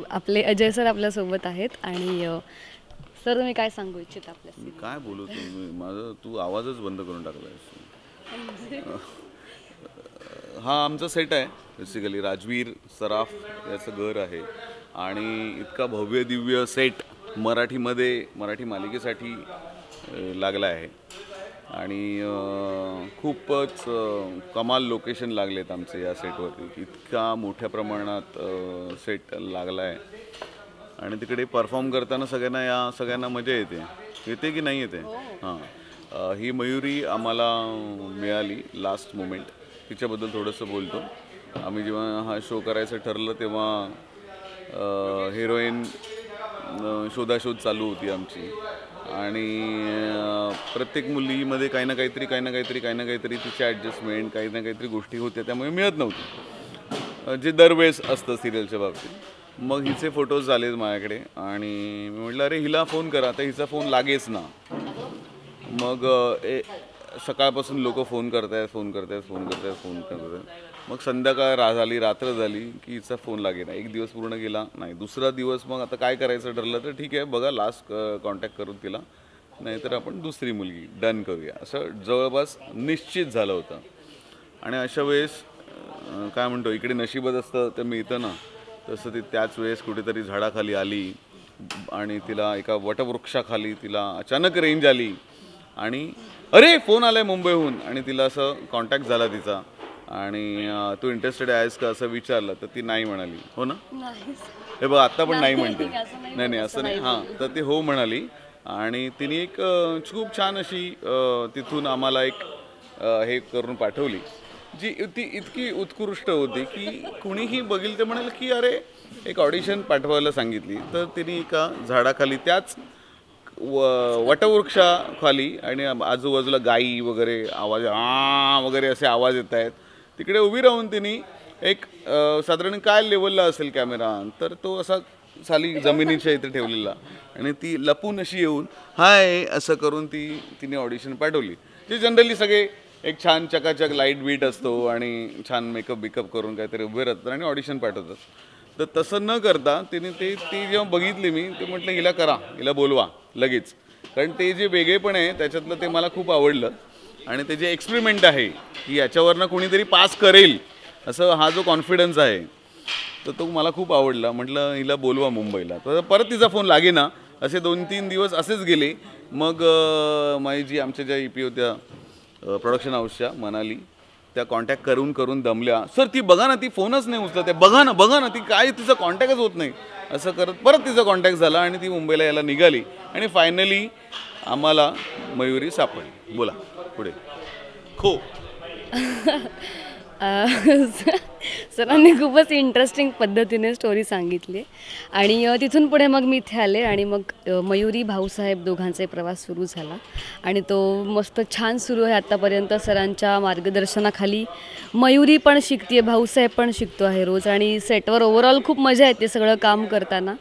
आपले अजय सर आपल्यासोबत आहेत. आणि सर तुम्ही काय सांगू इच्छिता आपल्या? काय बोलू तुम्ही, माझं तू आवाजच बंद करून टाकला आहेस. हा आमचा सेट आहे बेसिकली, राजवीर सराफ याचं घर आहे. आणि इतका भव्य दिव्य सेट मराठी मालिकेसाठी लागला आहे. आणि खूपच कमाल लोकेशन लागलेत आमचे या सेटवरती. इतका मोठ्या प्रमाणात सेट लागला आहे. आणि तिकडे परफॉर्म करताना सगळ्यांना मजा येते की नाही येते? हां, ही मयुरी आम्हाला मिळाली लास्ट मोमेंट, तिच्याबद्दल थोडंसं बोलतो. आम्ही जेव्हा हा शो करायचं ठरलं तेव्हा हिरोईन शोधाशोध चालू होती आमची. आणि प्रत्येक मुलीमध्ये काही ना काहीतरी तिची ॲडजस्टमेंट, काही ना काहीतरी गोष्टी होत्या, त्यामुळे मिळत नव्हती, जे दरवेळेस असतं सिरियलच्या बाबतीत. मग हिचे फोटोज आलेत माझ्याकडे आणि मी म्हटलं अरे हिला फोन करा, तर हिचा फोन लागेच ना. मग सकाळपासून लोक फोन करतायत. मग संध्याकाळ झाली, रात्र झाली की हिचा फोन लागेना. एक दिवस पूर्ण गेला नाही. दुसरा दिवस मग आता काय करायचं ठरलं, तर ठीक आहे बघा लास्ट कॉन्टॅक्ट करून तिला, नाहीतर आपण दुसरी मुलगी डन करूया, असं जवळपास निश्चित झालं होतं. आणि अशा वेळेस काय म्हणतो, इकडे नशीबत असतं तर मिळतं ना, तसं ती त्याच वेळेस कुठेतरी झाडाखाली आली आणि तिला एका वटवृक्षाखाली तिला अचानक रेंज आली आणि अरे फोन आलाय मुंबईहून. आणि तिला असं कॉन्टॅक्ट झाला तिचा. आणि तू इंटरेस्टेड आहेस का असं विचारलं तर ती नाही म्हणाली. हो ना, हे बघ आत्ता पण नाही म्हणते. नाही असं नाही. हां, तर ती हो म्हणाली. आणि तिने एक खूप छान अशी तिथून आम्हाला एक हे करून पाठवली. जी ती इतकी उत्कृष्ट होती की कुणीही बघील ते म्हणाल की अरे एक ऑडिशन पाठवायला सांगितली तर तिने एका झाडाखाली त्याच वटवृक्षाखाली आणि आजूबाजूला गाई वगैरे आवाज वगैरे असे आवाज येत आहेत तिकडे उभी राहून तिने एक साधारण काय लेवलला असेल कॅमेरा तर तो असा साली जमिनीच्या इथे ठेवलेला आणि ती लपून अशी येऊन हाय असं करून तिने ऑडिशन पाठवली जे जनरली सगळे एक छान चकाचक लाईट बीट असतो आणि छान मेकअप बिकअप करून काहीतरी उभे राहतात आणि ऑडिशन पाठवतात तर तसं न करता तिने ती जेव्हा बघितली मी ते म्हटलं हिला करा हिला बोलवा लगेच कारण ते जे वेगळेपण आहे त्याच्यातलं ते मला खूप आवडलं आणि ते जे एक्सपेरिमेंट आहे की याच्यावरनं कोणीतरी पास करेल असं हा जो कॉन्फिडन्स आहे तर तो मला खूप आवडला म्हटलं हिला बोलवा मुंबईला तर परत तिचा फोन लागेना असे 2-3 दिवस असेच गेले मग माझी जी आमच्या ज्या EP होत्या प्रोडक्शन हाऊसच्या मनाली त्या कॉन्टॅक्ट करून दमल्या सर ती बघा ना ती फोनच नाही उचलत आहे बघा ना ती काय तिचा कॉन्टॅक्टच होत नाही असं करत परत तिचा कॉन्टॅक्ट झाला आणि ती मुंबईला यायला निघाली आणि फायनली आम्हाला मयुरी सापडली बोला पुढे खो सरांनी खूपच इंटरेस्टिंग पद्धतीने स्टोरी सांगितली आणि तिथून पुढे मग मी इथे आले आणि मग मयुरी भाऊसाहेब दोघांचा प्रवास सुरू झाला आणि तो मस्त छान सुरू आहे आत्तापर्यंत सरांच्या मार्गदर्शनाखाली मयुरी पण शिकते भाऊसाहेब पण शिकतो आहे रोज आणि सेटवर ओव्हरऑल खूप मजा येते सगळं काम करताना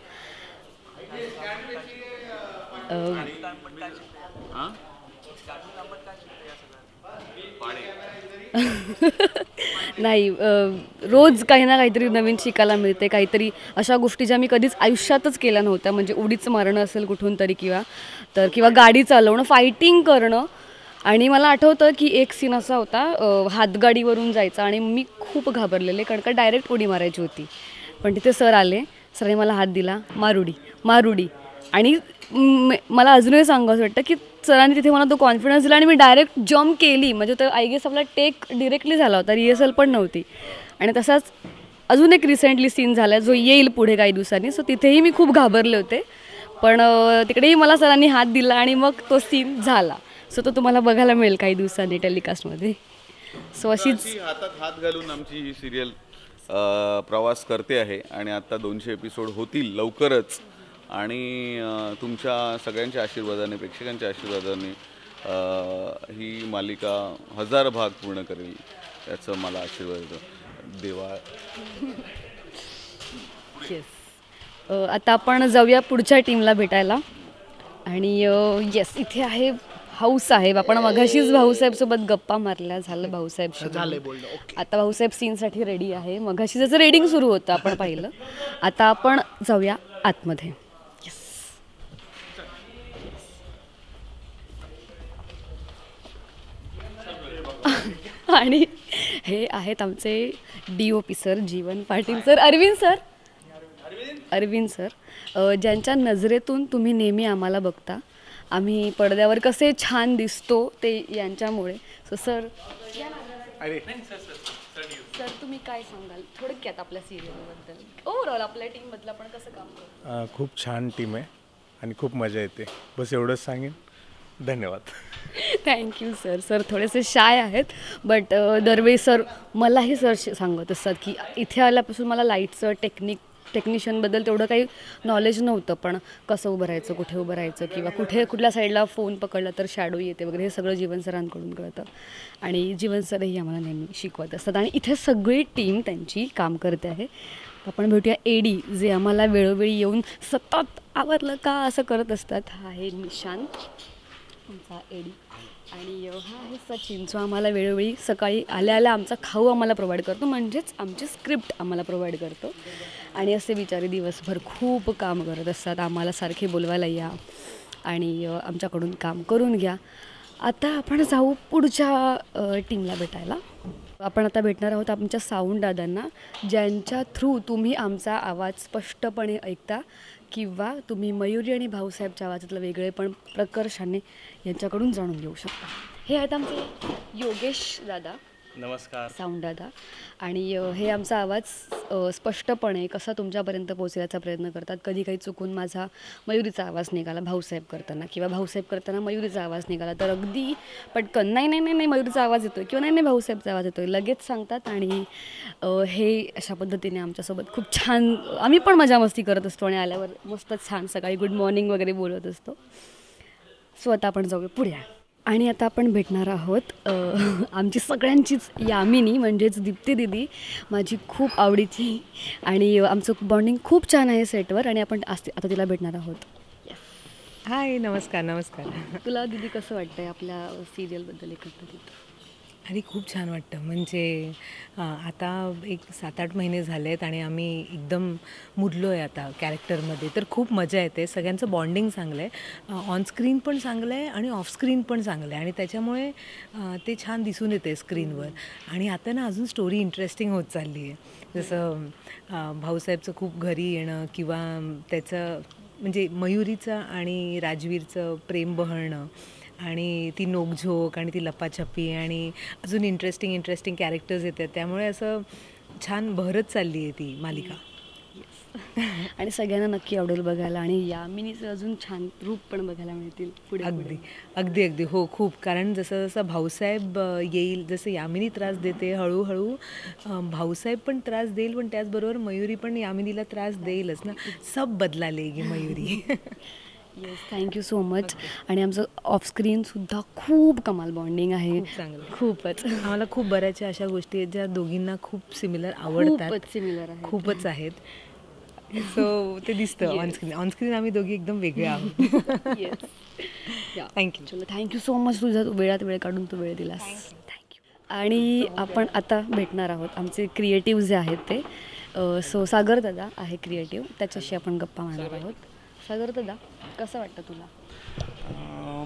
नाही रोज काही ना काहीतरी नवीन शिकायला मिळते काहीतरी अशा गोष्टी ज्या मी कधीच आयुष्यातच केल्या नव्हत्या म्हणजे उडीच मारणं असेल कुठून तरी किंवा गाडी चालवणं फायटिंग करणं आणि मला आठवतं की एक सीन असा होता हातगाडीवरून जायचा आणि मी खूप घाबरलेले कारण का डायरेक्ट उडी मारायची होती पण तिथे सर आले सरांनी मला हात दिला मारुडी आणि मला अजूनही सांगावं वाटतं की सरांनी तिथे मला तो कॉन्फिडन्स दिला आणि मी डायरेक्ट जम्प केली म्हणजे तर आय गेस आपला टेक डिरेक्टली झाला होता रिहर्सल पण नव्हती आणि तसाच अजून एक रिसेंटली सीन झाला जो येईल पुढे काही दिवसांनी सो तिथेही मी खूप घाबरले होते पण तिकडेही मला सरांनी हात दिला आणि मग तो सीन झाला सो तो तुम्हाला बघायला मिळेल काही दिवसांनी टेलिकास्टमध्ये सो अशीच हातात हात घालून आमची ही सिरियल प्रवास करते आहे आणि आता 200 एपिसोड होतील लवकरच आणि तुमच्या सगळ्यांच्या आशीर्वादाने प्रेक्षकांच्या आशीर्वादाने ही मालिका 1000 भाग पूर्ण करेल याचं मला आशीर्वाद येतो देवा येस आता आपण जाऊया पुढच्या टीमला भेटायला आणि येस इथे आहे भाऊसाहेब आपण मगाशीच भाऊसाहेबसोबत गप्पा मारल्या झालं भाऊसाहेब झालंय बोलणं ओके आता भाऊसाहेब सीनसाठी रेडी आहे मगाशी त्याचं रेडिंग सुरू होतं आपण पाहिलं आता आपण जाऊया आतमध्ये आणि हे आहेत आमचे DOP सर जीवन पाटील सर अरविंद सर ज्यांच्या नजरेतून तुम्ही नेहमी आम्हाला बघता आम्ही पडद्यावर कसे छान दिसतो ते यांच्यामुळे सो सर सर तुम्ही काय सांगाल थोडक्यात आपल्या सिरियलबद्दल ओव्हरऑल आपल्या टीमबद्दल आपण कसं काम करतो खूप छान टीम आहे आणि खूप मजा येते बस एवढंच सांगेन धन्यवाद थँक्यू सर थोडेसे शाय आहेत बट दरवेळी सर मलाही सर सांगत असतात की इथे आल्यापासून मला लाईटचं टेक्निशियनबद्दल तेवढं काही नॉलेज नव्हतं पण कसं उभं राहायचं कुठे उभं राहायचं किंवा कुठल्या साईडला फोन पकडला तर शॅडो येते वगैरे हे सगळं जीवन सरांकडून कळतं आणि जीवन सरही आम्हाला नेहमी शिकवत असतात आणि इथे सगळी टीम त्यांची काम करते आहे आपण भेटूया AD जे आम्हाला वेळोवेळी येऊन सतत आवरलं का असं करत असतात हा आहे निशांत आमचा AD आणि हा आहे सचिन जो आम्हाला वेळोवेळी सकाळी आल्या आमचा खाऊ आम्हाला प्रोव्हाइड करतो म्हणजेच आमची स्क्रिप्ट आम्हाला प्रोव्हाइड करतो आणि असे बिचारे दिवसभर खूप काम करत असतात आम्हाला सारखे बोलवायला या आणि आमच्याकडून काम करून घ्या आता आपण जाऊ पुढच्या टीमला भेटायला आपण आता भेटणार आहोत आमच्या साऊंड दादांना ज्यांच्या थ्रू तुम्ही आमचा आवाज स्पष्टपणे ऐकता किंवा तुम्ही मयुरी आणि भाऊसाहेबच्या आवाजातलं वेगळेपण प्रकर्षाने यांच्याकडून जाणून घेऊ शकता हे आहेत आमचे योगेश दादा नमस्कार. साऊंड दादा. आणि हे आमचा आवाज स्पष्टपणे कसा तुमच्यापर्यंत पोहोचण्याचा प्रयत्न करतात. कधी काही चुकून माझा मयुरीचा आवाज निघाला भाऊसाहेब करताना, किंवा भाऊसाहेब करताना मयुरीचा आवाज निघाला, तर अगदी पटकन नाही नाही नाही नाही मयुरीचा आवाज येतो आहे किंवा नाही नाही भाऊसाहेबचा आवाज येतो आहे लगेच सांगतात. आणि हे अशा पद्धतीने आमच्यासोबत खूप छान आम्ही पण मजा मस्ती करत असतो आणि आल्यावर मस्त छान सकाळी गुड मॉर्निंग वगैरे बोलत असतो. सो आता आपण जाऊया पुढे. आणि आता आपण भेटणार आहोत आमची सगळ्यांचीच यामिनी म्हणजेच दीप्ती दिदी, माझी खूप आवडीची, आणि आमचं बॉन्डिंग खूप छान आहे सेटवर. आणि आपण आता तिला भेटणार आहोत. हाय, नमस्कार. नमस्कार. तुला दिदी कसं वाटतं आहे आपल्या सिरियलबद्दल एकत्रित? आणि खूप छान वाटतं. म्हणजे आता एक 7-8 महिने झाले आहेत आणि आम्ही एकदम मुरलो आहे आता कॅरेक्टरमध्ये. तर खूप मजा येते. सगळ्यांचं बॉन्डिंग चांगलं आहे. ऑनस्क्रीन पण चांगलं आहे आणि ऑफस्क्रीन पण चांगलं आहे, आणि त्याच्यामुळे ते छान दिसून येते स्क्रीनवर. आणि आता ना अजून स्टोरी इंटरेस्टिंग होत चालली आहे. जसं भाऊसाहेबचं खूप घरी येणं, किंवा त्याचं म्हणजे मयुरीचं आणि राजवीरचं प्रेम बहळणं, आणि ती नोकझोक आणि ती लपाछपी, आणि अजून इंटरेस्टिंग कॅरेक्टर्स येतात. त्यामुळे असं छान बहरत चालली आहे ती मालिका. आणि सगळ्यांना नक्की आवडेल बघायला, आणि यामिनीचं अजून छान रूप पण बघायला मिळतील पुढे. अगदी हो, खूप. कारण जसं जसं भाऊसाहेब येईल, जसं यामिनी त्रास देते, हळूहळू भाऊसाहेब पण त्रास देईल, पण त्याचबरोबर मयुरी पण यामिनीला त्रास देईलच ना. सब बदला लेगी Mayuri. Yes, thank you so much. आणि आमचं ऑफस्क्रीनसुद्धा खूप कमाल बॉन्डिंग आहे. खूपच. आम्हाला खूप बऱ्याचशा अशा गोष्टी आहेत ज्या दोघींना खूप सिमिलर आवडतात. खूपच आहेत. सो ते दिसतं ऑनस्क्रीन आम्ही दोघी एकदम वेगळे आहोत. थँक्यू. चलो, थँक्यू सो मच. तुझ्या वेळात वेळ काढून तू वेळ दिलास. थँक्यू. आणि आपण आता भेटणार आहोत आमचे क्रिएटिव्ह जे आहेत ते. सो सागर दादा आहे क्रिएटिव्ह, त्याच्याशी आपण गप्पा मारणार आहोत. सागर दादा, कसं वाटतं तुला?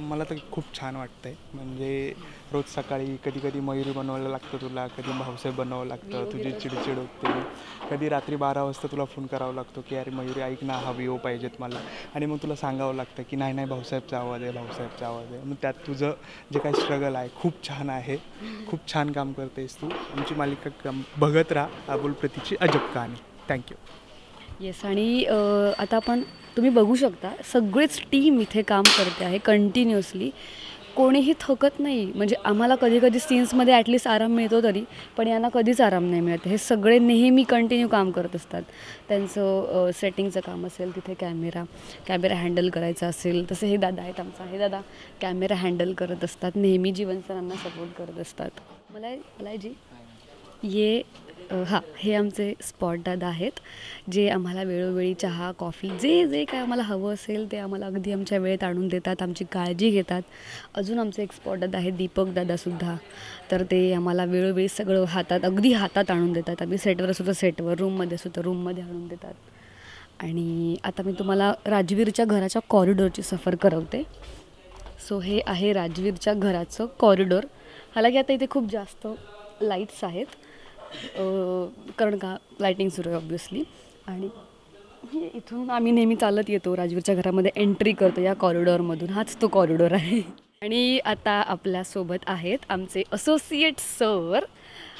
मला तर खूप छान वाटतं आहे. म्हणजे रोज सकाळी कधी कधी मयुरी बनवायला लागतं तुला, कधी भाऊसाहेब बनवावं लागतं, तुझी चिडचिड होते, कधी रात्री 12 वाजता तुला फोन करावा लागतो की अरे मयुरी ऐक ना, हा विओ पाहिजेत मला, आणि मग तुला सांगावं लागतं की नाही भाऊसाहेबचा आवाज आहे, भाऊसाहेबचा आवाज आहे. मग त्यात तुझं जे काही स्ट्रगल आहे खूप छान आहे. खूप छान काम करतेस तू. आमची मालिका बघत राहा, अबोल प्रतीची अजब कहाणी. थँक्यू. येस. आणि आता आपण तुम्ही बघू शकता सगळेच टीम इथे काम करते आहे कंटिन्युअसली. कोणीही थकत नाही. म्हणजे आम्हाला कधी कधी सीन्समध्ये ॲटलिस्ट आराम मिळतो तरी, पण यांना कधीच आराम नाही मिळत. हे सगळे नेहमी कंटिन्यू काम करत असतात. त्यांचं सेटिंगचं काम असेल, तिथे कॅमेरा हँडल करायचा असेल, तसे हे दादा आहेत आमचा, हे दादा कॅमेरा हँडल करत असतात, नेहमी जीवन सरांना सपोर्ट करत असतात. मला जी हे आमचे स्पॉट दादा आहेत, जे आम्हाला वेळोवेळी चहा, कॉफी, जे काय आम्हाला हवं असेल ते आम्हाला अगदी आमच्या वेळेत आणून देतात, आमची काळजी घेतात. अजून आमचे एक स्पॉट दादा आहेत दीपक दादासुद्धा, तर ते आम्हाला वेळोवेळी सगळं अगदी हातात आणून देतात. आम्ही सेटवर असू तर सेटवर, रूममध्ये आणून देतात. आणि आता मी तुम्हाला राजवीरच्या घराच्या कॉरिडॉरची सफर करवते. सो हे आहे राजवीरच्या घराचं कॉरिडॉर. हालाकी आता इथे खूप जास्त लाईट्स आहेत, कारण का लायटिंग सुरू आहे ऑब्व्हियसली. आणि इथून आम्ही नेहमी चालत येतो, राजवीरच्या घरामध्ये एंट्री करतो या कॉरिडॉरमधून. हाच तो कॉरिडॉर आहे. आणि आता आपल्यासोबत आहेत आमचे associate sir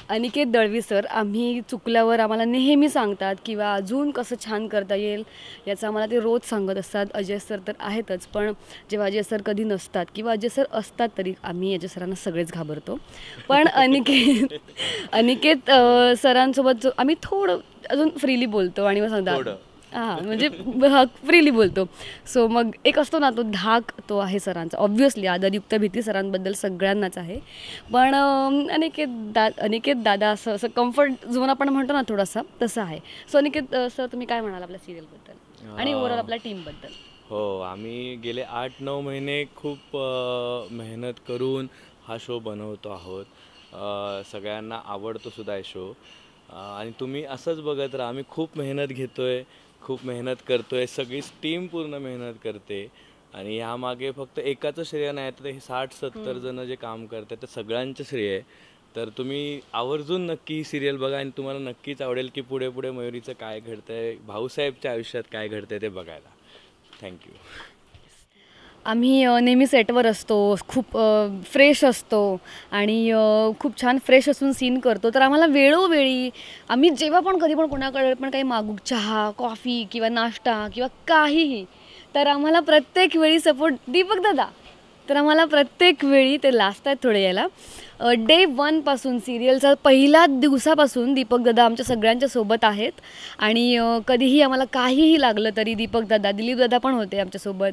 Aniket Dalvi sir. आम्ही चुकल्यावर आम्हाला नेहमी सांगतात किंवा अजून कसं छान करता येईल याचं आम्हाला ते रोज सांगत असतात. अजय सर तर आहेतच, पण जेव्हा अजय सर कधी नसतात किंवा अजय सर असतात तरी आम्ही अजय सरांना सगळेच घाबरतो. पण अनिकेत सरांसोबत आम्ही थोडं अजून फ्रीली बोलतो आणि मग सांगतात म्हणजे फ्रीली बोलतो. सो मग एक असतो ना तो धाक, तो आहे सरांचा. ऑब्व्हियसली आदरयुक्त भीती सरांबद्दल सगळ्यांनाच आहे, पण अनिकेत दादा असं कम्फर्ट झोन आपण म्हणतो ना थोडासा, तसं आहे. सो अनिकेत सर, तुम्ही काय म्हणाल आपल्या सिरियलबद्दल आणि ओव्हरऑल आपल्या टीमबद्दल? हो, आम्ही गेले 8-9 महिने खूप मेहनत करून हा शो बनवतो आहोत. सगळ्यांना आवडतो सुद्धा आहे शो, आणि तुम्ही असंच बघत राहा. आम्ही खूप मेहनत घेतोय, खूप मेहनत करतोय, सगळीच टीम पूर्ण मेहनत करते. आणि ह्यामागे फक्त एकाचं श्रेय नाही, तर हे 60-70 जण जे काम करतात ते सगळ्यांचं श्रेय आहे. तर तुम्ही आवर्जून नक्की ही सिरियल बघा आणि तुम्हाला नक्कीच आवडेल की पुढे पुढे मयुरीचं काय घडतंय, भाऊसाहेबच्या आयुष्यात काय घडतंय ते बघायला. थँक्यू. आम्ही नेहमी सेटवर असतो, खूप फ्रेश असतो आणि खूप छान फ्रेश असून सीन करतो. तर आम्हाला वेळोवेळी आम्ही जेव्हा पण कधी पण कोणाकडे पण काही मागू, चहा, कॉफी किंवा नाश्ता किंवा काहीही, तर आम्हाला प्रत्येक वेळी सपोर्ट दीपक दादा. तर आम्हाला प्रत्येक वेळी ते लास्ट आहेत थोडे यायला. डे 1पासून सिरियलचा पहिल्या दिवसापासून दीपक दादा आमच्या सगळ्यांच्या सोबत आहेत आणि कधीही आम्हाला काहीही लागलं तरी दीपक दादा, दिलीप दादा पण होते आमच्यासोबत,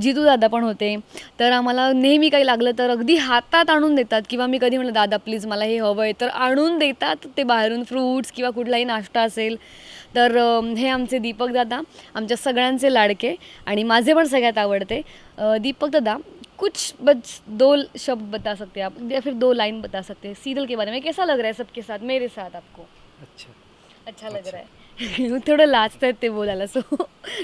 जितू दादा पण होते. तर आम्हाला नेहमी काही लागलं तर अगदी हातात आणून देतात किंवा मी कधी म्हटलं दादा प्लीज मला हे हवं आहे तर आणून देतात ते बाहेरून, फ्रूट्स किंवा कुठलाही नाश्ता असेल तर. हे आमचे दीपक दादा आमच्या सगळ्यांचे लाडके आणि माझे पण सगळ्यात आवडते. दीपक दादा कुछ बस 2 शब्द बता सकते हैं आप या फिर 2 लाइन बता सकते हैं सीरियल के बारे में, कैसा लग रहा है सबके साथ, मेरे साथ आपको? अच्छा लग रहा है. थोडं लाजत आहेत ते बोलायला. सो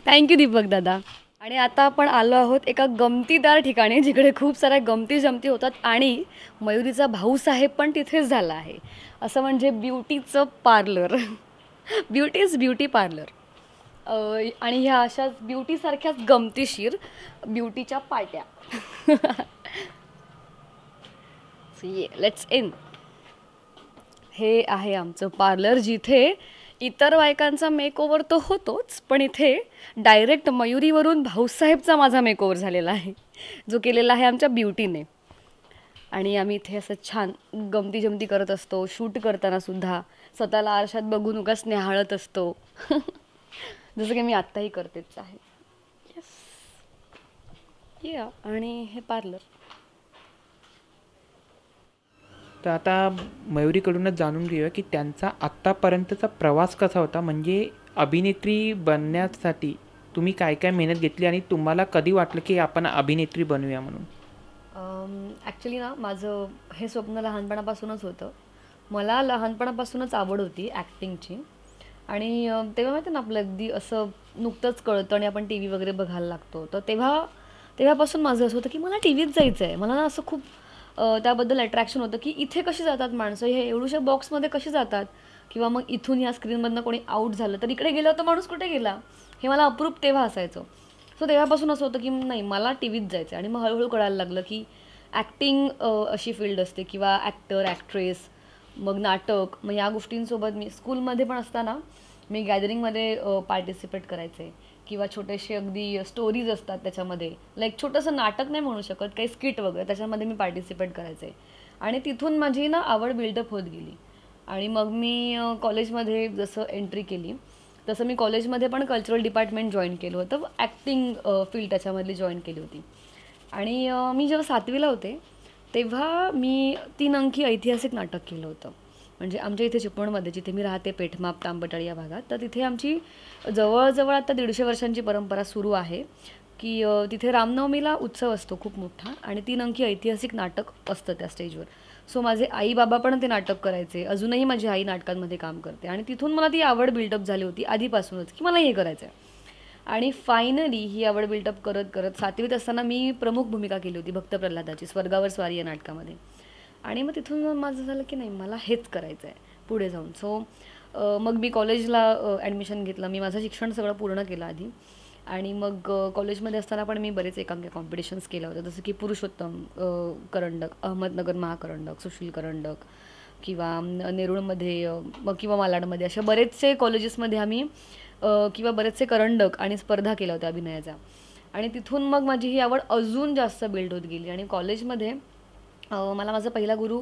थँक्यू दीपक दादा. आणि आता आपण आलो आहोत एका गमतीदार ठिकाणी जिकडे खूप साऱ्या गमती जमती होतात आणि मयुरीचा भाऊसाहेब पण तिथेच झाला आहे. असं म्हणजे ब्युटीचं parlour. Beauty is beauty parlour. आणि ह्या अशाच ब्युटीसारख्याच गमतीशीर ब्युटीच्या पार्ट्या. Let's in. हे आहे आमचं पार्लर जिथे इतर बायकांचा मेकओव्हर तो होतोच, पण इथे डायरेक्ट मयुरीवरून भाऊसाहेबचा माझा मेकओव्हर झालेला आहे जो केलेला आहे आमच्या ब्युटीने. आणि आम्ही इथे असं छान गमती जमती करत असतो. शूट करताना सुद्धा स्वतःला आरशात बघून उगाच निहाळत असतो. जसं की मी आत्ताही करतेच आहे. येस या. आणि हे पार्लर. तर आता मयुरीकडूनच जाणून घेऊया की त्यांचा आत्तापर्यंतचा प्रवास कसा होता. म्हणजे अभिनेत्री बनण्यासाठी तुम्ही काय काय मेहनत घेतली आणि तुम्हाला कधी वाटलं की आपण अभिनेत्री बनूया म्हणून? ॲक्च्युली ना माझं हे स्वप्न लहानपणापासूनच होतं. मला लहानपणापासूनच आवड होती ॲक्टिंगची. आणि तेव्हा माहिती ना आपलं अगदी असं नुकतंच कळतं आणि आपण टी व्ही वगैरे बघायला लागतो. तर तेव्हापासून माझं असं होतं की मला टी व्हीत जायचं आहे. मला ना असं खूप त्याबद्दल अट्रॅक्शन होतं की इथे कशी जातात माणसं, हे एवढ्याशा बॉक्समध्ये कशी जातात, किंवा मग इथून ह्या स्क्रीनमधनं कोणी आऊट झालं तर इकडे गेलं तर माणूस कुठे गेला, हे मला अप्रूप तेव्हा असायचं. सो तेव्हापासून असं होतं की नाही मला टी व्हीत जायचं आहे. आणि मग हळूहळू कळायला लागलं की ॲक्टिंग अशी फील्ड असते किंवा ॲक्टर, ॲक्ट्रेस, मग नाटक. मग या गोष्टींसोबत मी स्कूलमध्ये पण असताना मी गॅदरिंगमध्ये पार्टिसिपेट करायचे किंवा छोटेसे अगदी स्टोरीज असतात त्याच्यामध्ये, लाईक छोटंसं नाटक नाही म्हणू शकत, काही स्किट वगैरे, त्याच्यामध्ये मी पार्टिसिपेट करायचे. आणि तिथून माझी ना आवड बिल्डअप होत गेली. आणि मग मी कॉलेजमध्ये जसं एंट्री केली तसं मी कॉलेजमध्ये पण कल्चरल डिपार्टमेंट जॉईन केलं होतं. ॲक्टिंग फील्ड त्याच्यामधली जॉईन केली होती. आणि मी जेव्हा 7वीला होते तेव्हा मी 3 अंकी ऐतिहासिक नाटक केलं होतं. म्हणजे आमच्या इथे चिपळूणमध्ये जिथे मी राहते, पेठमाप, तांबटाळी या भागात, तर तिथे आमची जवळजवळ आता 150 वर्षांची परंपरा सुरू आहे की तिथे रामनवमीला उत्सव असतो खूप मोठा आणि 3 अंकी ऐतिहासिक नाटक असतं त्या स्टेजवर. सो माझे आई बाबा पण ते नाटक करायचे. अजूनही माझी आई नाटकांमध्ये काम करते. आणि तिथून मला ती आवड बिल्डअप झाली होती आधीपासूनच की मला हे करायचं आहे. आणि फायनली ही आवड बिल्डअप करत करत 7वीत असताना मी प्रमुख भूमिका केली होती भक्त प्रल्हादाची स्वर्गावर स्वारी या नाटकामध्ये. आणि मग तिथून माझं झालं की नाही मला हेच करायचं आहे पुढे जाऊन. सो मग मी कॉलेजला ॲडमिशन घेतलं. मी माझं शिक्षण सगळं पूर्ण केलं आधी. आणि मग कॉलेजमध्ये असताना पण मी बरेच एकांकी कॉम्पिटिशन्स केल्या होत्या, जसं की पुरुषोत्तम करंडक, अहमदनगर महाकरंडक, सुशील करंडक, किंवा नेरूळमध्ये मग किंवा मालाडमध्ये, अशा बरेचसे कॉलेजेसमध्ये आम्ही किंवा बरेचसे करंडक आणि स्पर्धा केल्या होत्या अभिनयाच्या. आणि तिथून मग माझी ही आवड अजून जास्त बिल्ड होत गेली. आणि कॉलेजमध्ये मला माझा पहिला गुरु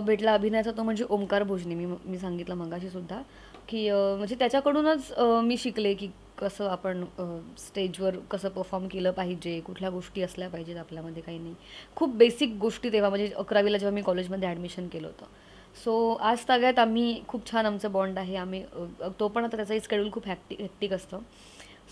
भेटला अभिनयाचा, तो म्हणजे ओमकार भोजने. मी सांगितलं मगाशीसुद्धा की म्हणजे त्याच्याकडूनच मी शिकले की कसं आपण स्टेजवर कसं परफॉर्म केलं पाहिजे, कुठल्या गोष्टी असल्या पाहिजेत आपल्यामध्ये, काही नाही, खूप बेसिक गोष्टी. तेव्हा म्हणजे 11वीला जेव्हा मी कॉलेजमध्ये ॲडमिशन केलं होतं. सो आज ताग्यात आम्ही खूप छान आमचं बॉन्ड आहे. आम्ही तो पण आता त्याचाही स्केड्यूल खूप हेक्टिक असतं.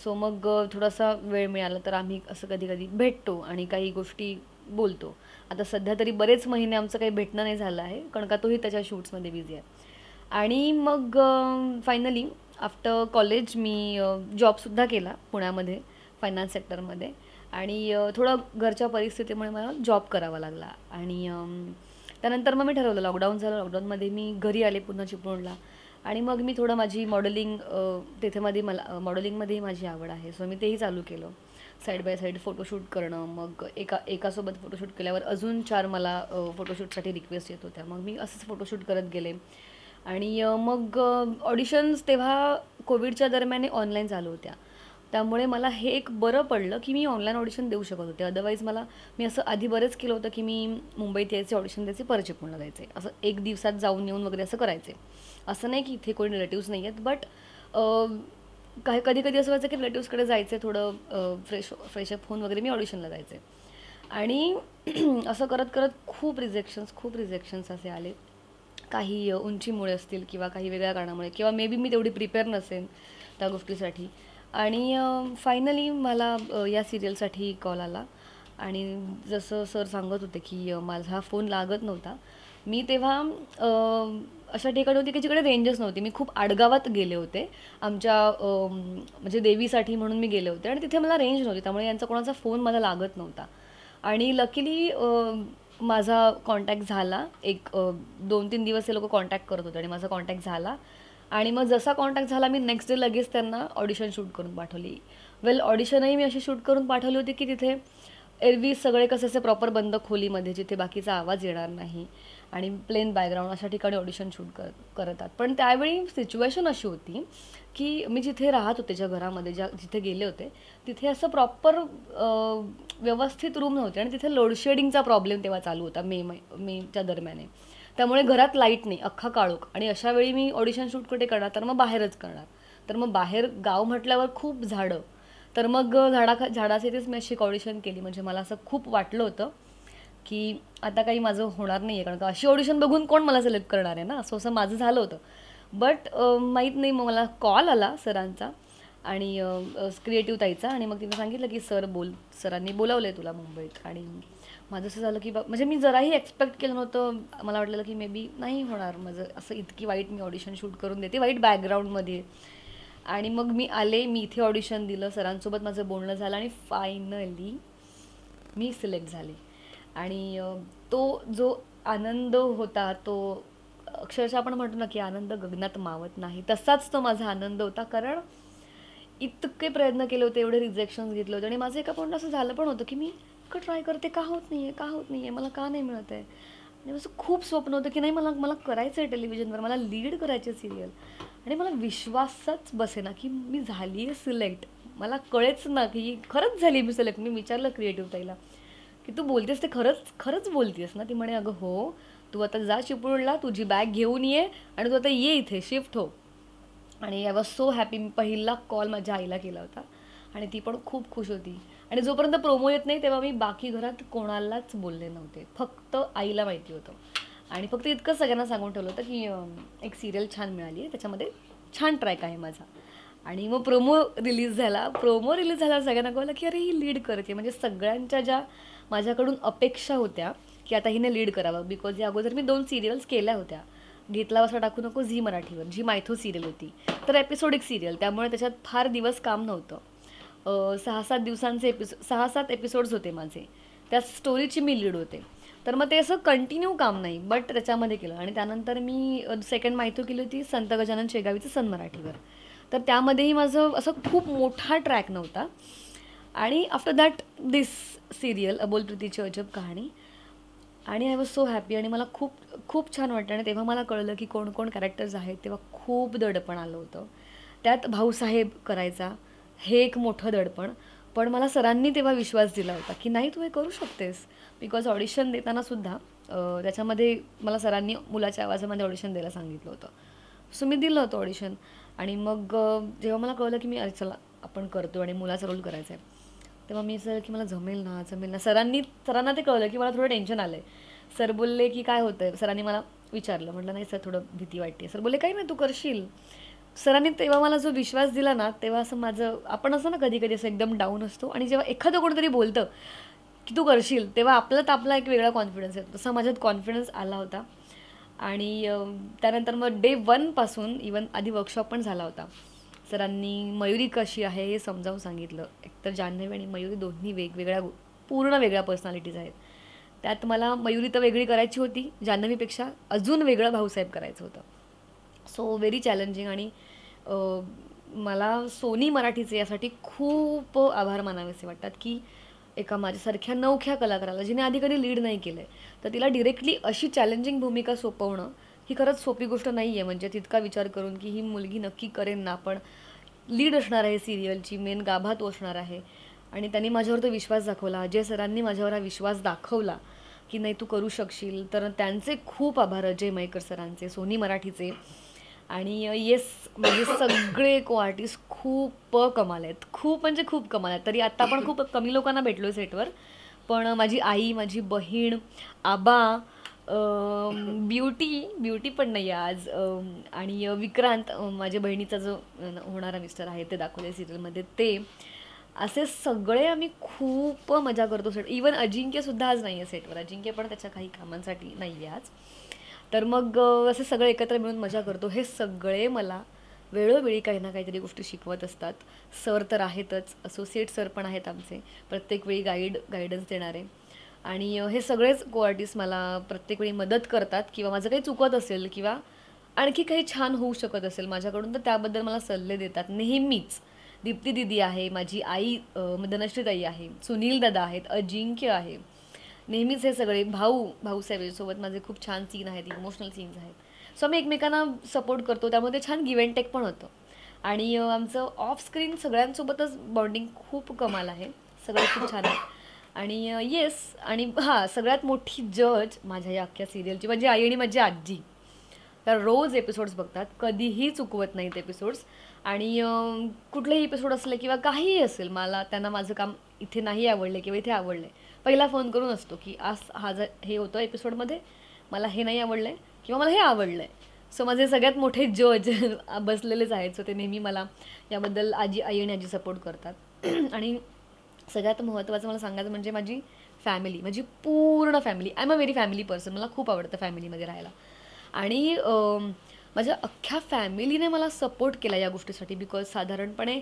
सो मग थोडासा वेळ मिळाला तर आम्ही असं कधी कधी भेटतो आणि काही गोष्टी बोलतो. आता सध्या तरी बरेच महिने आमचं काही भेटणं नाही झालं आहे कारण का तोही त्याच्या शूट्समध्ये बिझी आहे. आणि मग फायनली आफ्टर कॉलेज मी जॉबसुद्धा केला पुण्यामध्ये फायनान्स सेक्टरमध्ये. आणि थोडं घरच्या परिस्थितीमुळे मला जॉब करावा लागला. आणि त्यानंतर मग मी ठरवलं, लॉकडाऊन झालं, लॉकडाऊनमध्ये मी घरी आले पुन्हा चिपळूणला. आणि मग मी थोडं माझी मॉडेलिंग मला मॉडेलिंगमध्येही माझी आवड आहे, सो मी तेही चालू केलं. साईड बाय साईड फोटोशूट करणं, मग एकासोबत फोटोशूट केल्यावर अजून 4 मला फोटोशूटसाठी रिक्वेस्ट येत होत्या. मग मी असंच फोटोशूट करत गेले आणि मग ऑडिशन्स तेव्हा कोविडच्या दरम्यान ऑनलाईन चालू होत्या. त्यामुळे मला हे एक बरं पडलं की मी ऑनलाईन ऑडिशन देऊ शकत होते. अदरवाईज मी असं आधी बरेच केलं होतं की मी मुंबईत यायचे, ऑडिशन द्यायचे, परत चिपळूणला जायचे, असं 1 दिवसात जाऊन येऊन वगैरे असं करायचे. असं नाही की इथे कोणी रिलेटिव्स नाही आहेत, बट कधी कधी असं व्हायचं की रिलेटिव्सकडे जायचे, थोडं फ्रेशअप होऊन वगैरे मी ऑडिशनला जायचे. आणि असं करत करत खूप रिजेक्शन्स असे आले. काही उंचीमुळे असतील किंवा काही वेगळ्या कारणामुळे, किंवा मे बी मी तेवढी प्रिपेअर नसेन त्या गोष्टीसाठी. आणि फायनली मला या सिरियलसाठी कॉल आला आणि जसं सर सांगत होते की माझा फोन लागत नव्हता. मी तेव्हा अशा ठिकाणी होती की जिकडे रेंजच नव्हती. मी खूप आडगावात गेले होते आमच्या म्हणजे देवीसाठी म्हणून मी गेले होते आणि तिथे मला रेंज नव्हती, त्यामुळे यांचा कोणाचा फोन मला लागत नव्हता. आणि लकीली माझा कॉन्टॅक्ट झाला. 2-3 दिवस हे लोक कॉन्टॅक्ट करत होते आणि माझा कॉन्टॅक्ट झाला. आणि मग जसा कॉन्टॅक्ट झाला मी नेक्स्ट डे लगेच त्यांना ऑडिशन शूट करून पाठवली. ऑडिशनही मी अशी शूट करून पाठवली होती की तिथे एरवी सगळे कसे असे प्रॉपर बंद खोलीमध्ये, जिथे बाकीचा आवाज येणार नाही आणि प्लेन बॅकग्राऊंड, अशा ठिकाणी ऑडिशन शूट करतात. पण त्यावेळी सिच्युएशन अशी होती की मी जिथे राहत होते, ज्या घरामध्ये जिथे गेले होते, तिथे असं प्रॉपर व्यवस्थित रूम नव्हते आणि तिथे लोडशेडिंगचा प्रॉब्लेम तेव्हा चालू होता मेच्या दरम्यान. त्यामुळे घरात लाईट नाही, अख्खा काळोख. आणि अशा वेळी मी ऑडिशन शूट कुठे करणार, तर मग बाहेरच करणार. तर मग बाहेर गाव म्हटल्यावर खूप झाडं, तर मग झाडासाठीच मी अशी ऑडिशन केली. म्हणजे मला असं खूप वाटलं होतं की आता काही माझं होणार नाही आहे, कारण का अशी ऑडिशन बघून कोण मला सिलेक्ट करणार आहे ना, असं माझं झालं होतं. बट माहीत नाही, मग मला कॉल आला सरांचा आणि क्रिएटिव्ह ताईचा, आणि मग तिने सांगितलं की सरांनी बोलावलं आहे तुला मुंबईत. आणि माझं असं झालं की म्हणजे मी जराही एक्सपेक्ट केलं नव्हतं. मला वाटलेलं की मे बी नाही होणार माझं असं, इतकी वाईट मी ऑडिशन शूट करून देते, वाईट बॅकग्राऊंडमध्ये. आणि मग मी आले, मी इथे ऑडिशन दिलं, सरांसोबत माझं बोलणं झालं आणि फायनली मी सिलेक्ट झाले. आणि तो जो आनंद होता, तो अक्षरशः आपण म्हणतो ना की आनंद गगनात मावत नाही, तसाच तो माझा आनंद होता. कारण इतके प्रयत्न केले होते, एवढे रिजेक्शन्स घेतले होते, आणि माझं एका पॉईंट असं झालं पण होतं की मी इतकं ट्राय करते, का होत नाही आहे, मला का नाही मिळत आहे. आणि माझं खूप स्वप्न होतं की नाही, मला करायचं आहे टेलिव्हिजनवर, मला लीड करायचे सिरियल. आणि मला विश्वासच बसे ना की मी झाली आहे सिलेक्ट. मला कळेच ना की खरंच झाली मी सिलेक्ट. मी विचारलं क्रिएटिव्ह ताईला की तू बोलतेस ते खरंच बोलतेस ना. ती म्हणे अगं हो, तू आता जा चिपळूणला, तुझी बॅग घेऊन ये आणि तू आता ये इथे शिफ्ट हो. आणि आय वॉज सो हॅपी. मी पहिला कॉल माझ्या आईला केला होता आणि ती पण खूप खुश होती. आणि जोपर्यंत प्रोमो येत नाही तेव्हा मी बाकी घरात कोणालाच बोलले नव्हते, फक्त आईला माहिती होतं. आणि फक्त इतकं सगळ्यांना सांगून ठेवलं होतं की एक सिरियल छान मिळाली आहे, त्याच्यामध्ये छान ट्रॅक आहे माझा. आणि मग प्रोमो रिलीज झाल्यावर सगळ्यांना कळलं की अरे ही लीड करते. म्हणजे सगळ्यांच्या ज्या माझ्याकडून अपेक्षा होत्या की आता हिने लीड करावं, बिकॉज या अगोदर मी 2 सिरियल्स केल्या होत्या. घेतला असं टाकू नको, झी मराठीवर, जी मायथो सिरियल होती, तर एपिसोडिक सिरियल, त्यामुळे त्याच्यात फार दिवस काम नव्हतं. 6-7 दिवसांचे 6-7 एपिसोड्स होते माझे, त्या स्टोरीची मी लीड होते. तर मग ते असं कंटिन्यू काम नाही, बट त्याच्यामध्ये केलं. आणि त्यानंतर मी सेकंड मायथो केली होती संत गजानन शेगावीचं सन मराठीवर. तर त्यामध्येही माझं असं खूप मोठा ट्रॅक नव्हता. आणि आफ्टर दॅट दिस सिरियल अबोल प्रीतीची अजब कहाणी. आणि आय वॉज सो हॅपी. आणि मला खूप खूप छान वाटतं. आणि तेव्हा मला कळलं की कोण कोण कॅरेक्टर्स आहेत. तेव्हा खूप दडपण आलं होतं. त्यात भाऊसाहेब करायचा, हे एक मोठं दडपण. पण मला सरांनी तेव्हा विश्वास दिला होता की नाही तू हे करू शकतेस. बिकॉज ऑडिशन देतानासुद्धा त्याच्यामध्ये मला सरांनी मुलाच्या आवाजामध्ये ऑडिशन द्यायला सांगितलं होतं. सो मी दिलं होतं ऑडिशन. आणि मग जेव्हा मला कळलं की मी अरे चला आपण करतो आणि मुलाचा रोल करायचा आहे, तेव्हा मी असं की मला जमेल ना. सरांना ते कळलं की मला थोडं टेन्शन आलं आहे. सर बोलले की काय होतं आहे. सरांनी मला विचारलं, म्हटलं नाही सर थोडं भीती वाटते. सर बोलले काही नाही तू करशील. सरांनी तेव्हा मला जो विश्वास दिला ना, तेव्हा असं माझं, आपण असं ना कधी कधी असं एकदम डाऊन असतो आणि जेव्हा एखादं कोणतरी बोलतं की तू करशील, तेव्हा आपला एक वेगळा कॉन्फिडन्स येतो. तसं माझ्यात कॉन्फिडन्स आला होता. आणि त्यानंतर मग डे 1 पासून इवन आधी वर्कशॉप पण झाला होता. सरांनी मयुरी कशी आहे हे समजावून सांगितलं. एकतर जान्हवी आणि मयुरी दोन्ही पूर्ण वेगळ्या पर्सनॅलिटीज आहेत. त्यात मला मयुरी तर वेगळी करायची होती, जान्हवीपेक्षा अजून वेगळं भाऊसाहेब करायचं होतं. So very challenging. आणि मला सोनी मराठीचे यासाठी खूप आभार मानावेसे वाटतात की एका माझ्यासारख्या नवख्या कलाकाराला जिने आधी कधी लीड नाही केलं आहे तर तिला डिरेक्टली अशी चॅलेंजिंग भूमिका सोपवणं ही खरंच सोपी गोष्ट नाही आहे. म्हणजे तितका विचार करून की ही मुलगी नक्की करेन ना, पण लीड असणार आहे सिरियलची, मेन गाभा तो असणार आहे. आणि त्यांनी माझ्यावर तो विश्वास दाखवला, अजय सरांनी माझ्यावर हा विश्वास दाखवला की नाही तू करू शकशील. तर त्यांचे खूप आभार अजय मयेकर सरांचे, सोनी मराठीचे. आणि येस, माझे सगळे को आर्टिस्ट खूप कमाल आहेत, खूप म्हणजे खूप कमाल आहेत. तरी आत्ता पण खूप कमी लोकांना भेटलो आहे सेटवर, पण माझी आई, माझी बहीण, आबा, ब्युटी पण नाही आज, आणि विक्रांत माझ्या बहिणीचा जो होणारा मिस्टर आहे ते दाखवले सिरियलमध्ये, ते असे सगळे आम्ही खूप मजा करतो सेट. इवन अजिंक्यसुद्धा आज नाही आहे सेटवर, अजिंक्य पण त्याच्या काही कामांसाठी नाही आहे आज. तर मग असे सगळे एकत्र मिळून मजा करतो. हे सगळे मला वेळोवेळी काही ना काहीतरी गोष्टी शिकवत असतात. सर तर आहेतच, असोसिएट सर पण आहेत आमचे, प्रत्येक वेळी गायडन्स देणारे. आणि हे सगळेच को आर्टिस्ट मला प्रत्येक वेळी मदत करतात, किंवा माझं काही चुकत असेल किंवा आणखी काही छान होऊ शकत असेल माझ्याकडून तर त्याबद्दल मला सल्ले देतात नेहमीच. दीप्ती दिदी आहे, माझी आई धनश्री ताई आहे, सुनील दादा आहेत, अजिंक्य आहे, नेहमीच हे सगळे भाऊसाहेब सोबत माझे खूप छान सीन आहेत, इमोशनल सीन्स आहेत. सो आम्ही एकमेकांना सपोर्ट करतो, त्यामुळे छान गिव्ह अँड टेक पण होतं. आणि आमचं ऑफ स्क्रीन सगळ्यांसोबतच बॉन्डिंग खूप कमाल आहे, सगळे खूप छान आहे. आणि येस, आणि हां, सगळ्यात मोठी जज माझ्या या अख्ख्या सिरियलची माझी आई आणि माझी आजी. तर रोज एपिसोड्स बघतात, कधीही चुकवत नाहीत एपिसोड्स. आणि कुठलेही एपिसोड असले किंवा काहीही असेल, मला त्यांना माझं काम इथे नाही आवडले किंवा इथे आवडले, पहिला फोन करून असतो की आज हे होतं एपिसोडमध्ये, मला हे नाही आवडलं आहे किंवा मला हे आवडलं आहे. सो माझे सगळ्यात मोठे जज बसलेलेच आहेत. सो ते नेहमी मला याबद्दल आई आणि आजी सपोर्ट करतात. आणि सगळ्यात महत्त्वाचं मला सांगायचं म्हणजे माझी फॅमिली, माझी पूर्ण family. I am a very family person, मला खूप आवडतं फॅमिलीमध्ये राहायला. आणि माझ्या अख्ख्या फॅमिलीने मला सपोर्ट केला या गोष्टीसाठी, बिकॉज साधारणपणे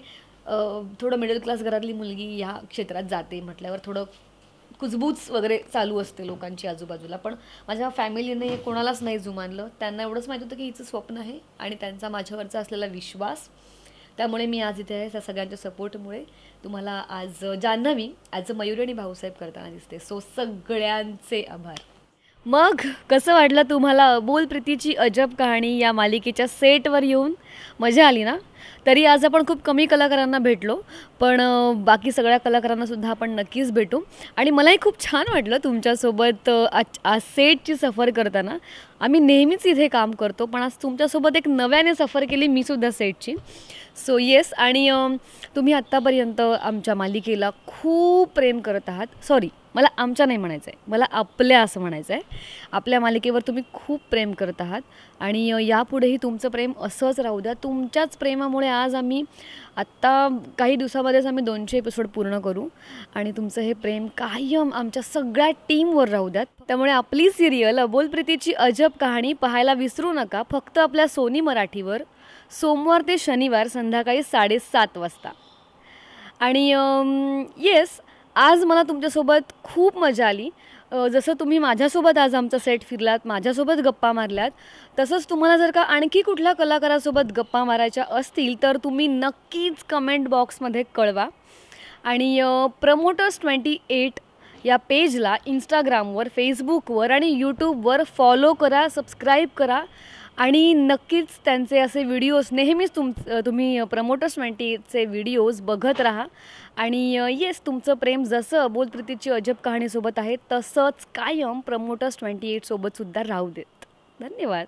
थोडं मिडल क्लास घरातली मुलगी ह्या क्षेत्रात जाते म्हटल्यावर थोडं कुजबूज वगैरे चालू असते लोकांची आजूबाजूला. पण माझ्या फॅमिलीने कोणालाच नाही जुमानलं. त्यांना एवढंच माहीत होतं की हिचं स्वप्न आहे आणि त्यांचा माझ्यावरचा असलेला विश्वास, त्यामुळे मी आज इथे आहे. त्या सगळ्यांच्या सपोर्टमुळे तुम्हाला आज जान्हवी ॲज अ मयुरी आणि भाऊसाहेब करताना दिसते. सो सगळ्यांचे आभार. मग कसं वाटलं तुम्हाला बोल प्रीतीची अजब कहाणी या मालिकेच्या सेटवर येऊन? मजा आली ना? तरी आज आपण खूप कमी कलाकारांना भेटलो, पण बाकी सगळ्या कलाकारांनासुद्धा आपण नक्कीच भेटू. आणि मलाही खूप छान वाटलं तुमच्यासोबत आज सेटची सफर करताना. आम्ही नेहमीच इथे काम करतो, पण आज तुमच्यासोबत एक नव्याने सफर केली मीसुद्धा सेटची. सो येस, आणि तुम्ही आत्तापर्यंत आमच्या मालिकेला खूप प्रेम करत आहात. सॉरी, मला आमच्या नाही म्हणायचं आहे, मला आपल्या असं म्हणायचं आहे. आपल्या मालिकेवर तुम्ही खूप प्रेम करत आहात आणि यापुढेही तुमचं प्रेम असंच राहू द्या. तुमच्याच प्रेमामुळे आज आम्ही आत्ता काही दिवसामध्येच आम्ही 200 एपिसोड पूर्ण करू आणि तुमचं हे प्रेम कायम आमच्या सगळ्या टीमवर राहू द्यात. त्यामुळे आपली सिरियल बोल प्रीतीची अजब कहाणी पाहायला विसरू नका, फक्त आपल्या सोनी मराठीवर सोमवार ते शनिवार संध्याकाळी 7:30 वाजता. आणि येस, आज मला तुमच्यासोबत खूप मजा आली. जसं तुम्ही माझ्यासोबत आज आमचा सेट फिरलात, माझ्यासोबत गप्पा मारल्यात, तसंच तुम्हाला जर का आणखी कुठल्या कलाकारासोबत गप्पा मारायच्या असतील तर तुम्ही नक्कीच कमेंट बॉक्समध्ये कळवा. आणि प्रमोटर्स 28 या पेजला इंस्टाग्रामवर, फेसबुकवर आणि यूट्यूबवर फॉलो करा, सबस्क्राईब करा. आणि नक्कीच त्यांचे असे व्हिडिओज नेहमीच तुम्ही प्रमोटर्स 28चे व्हिडिओज बघत राहा. आणि येस, तुमचं प्रेम जसं बोल प्रीतीची अजब कहाणीसोबत आहे तसंच कायम प्रमोटर्स 28 सोबतसुद्धा राहू देत. धन्यवाद.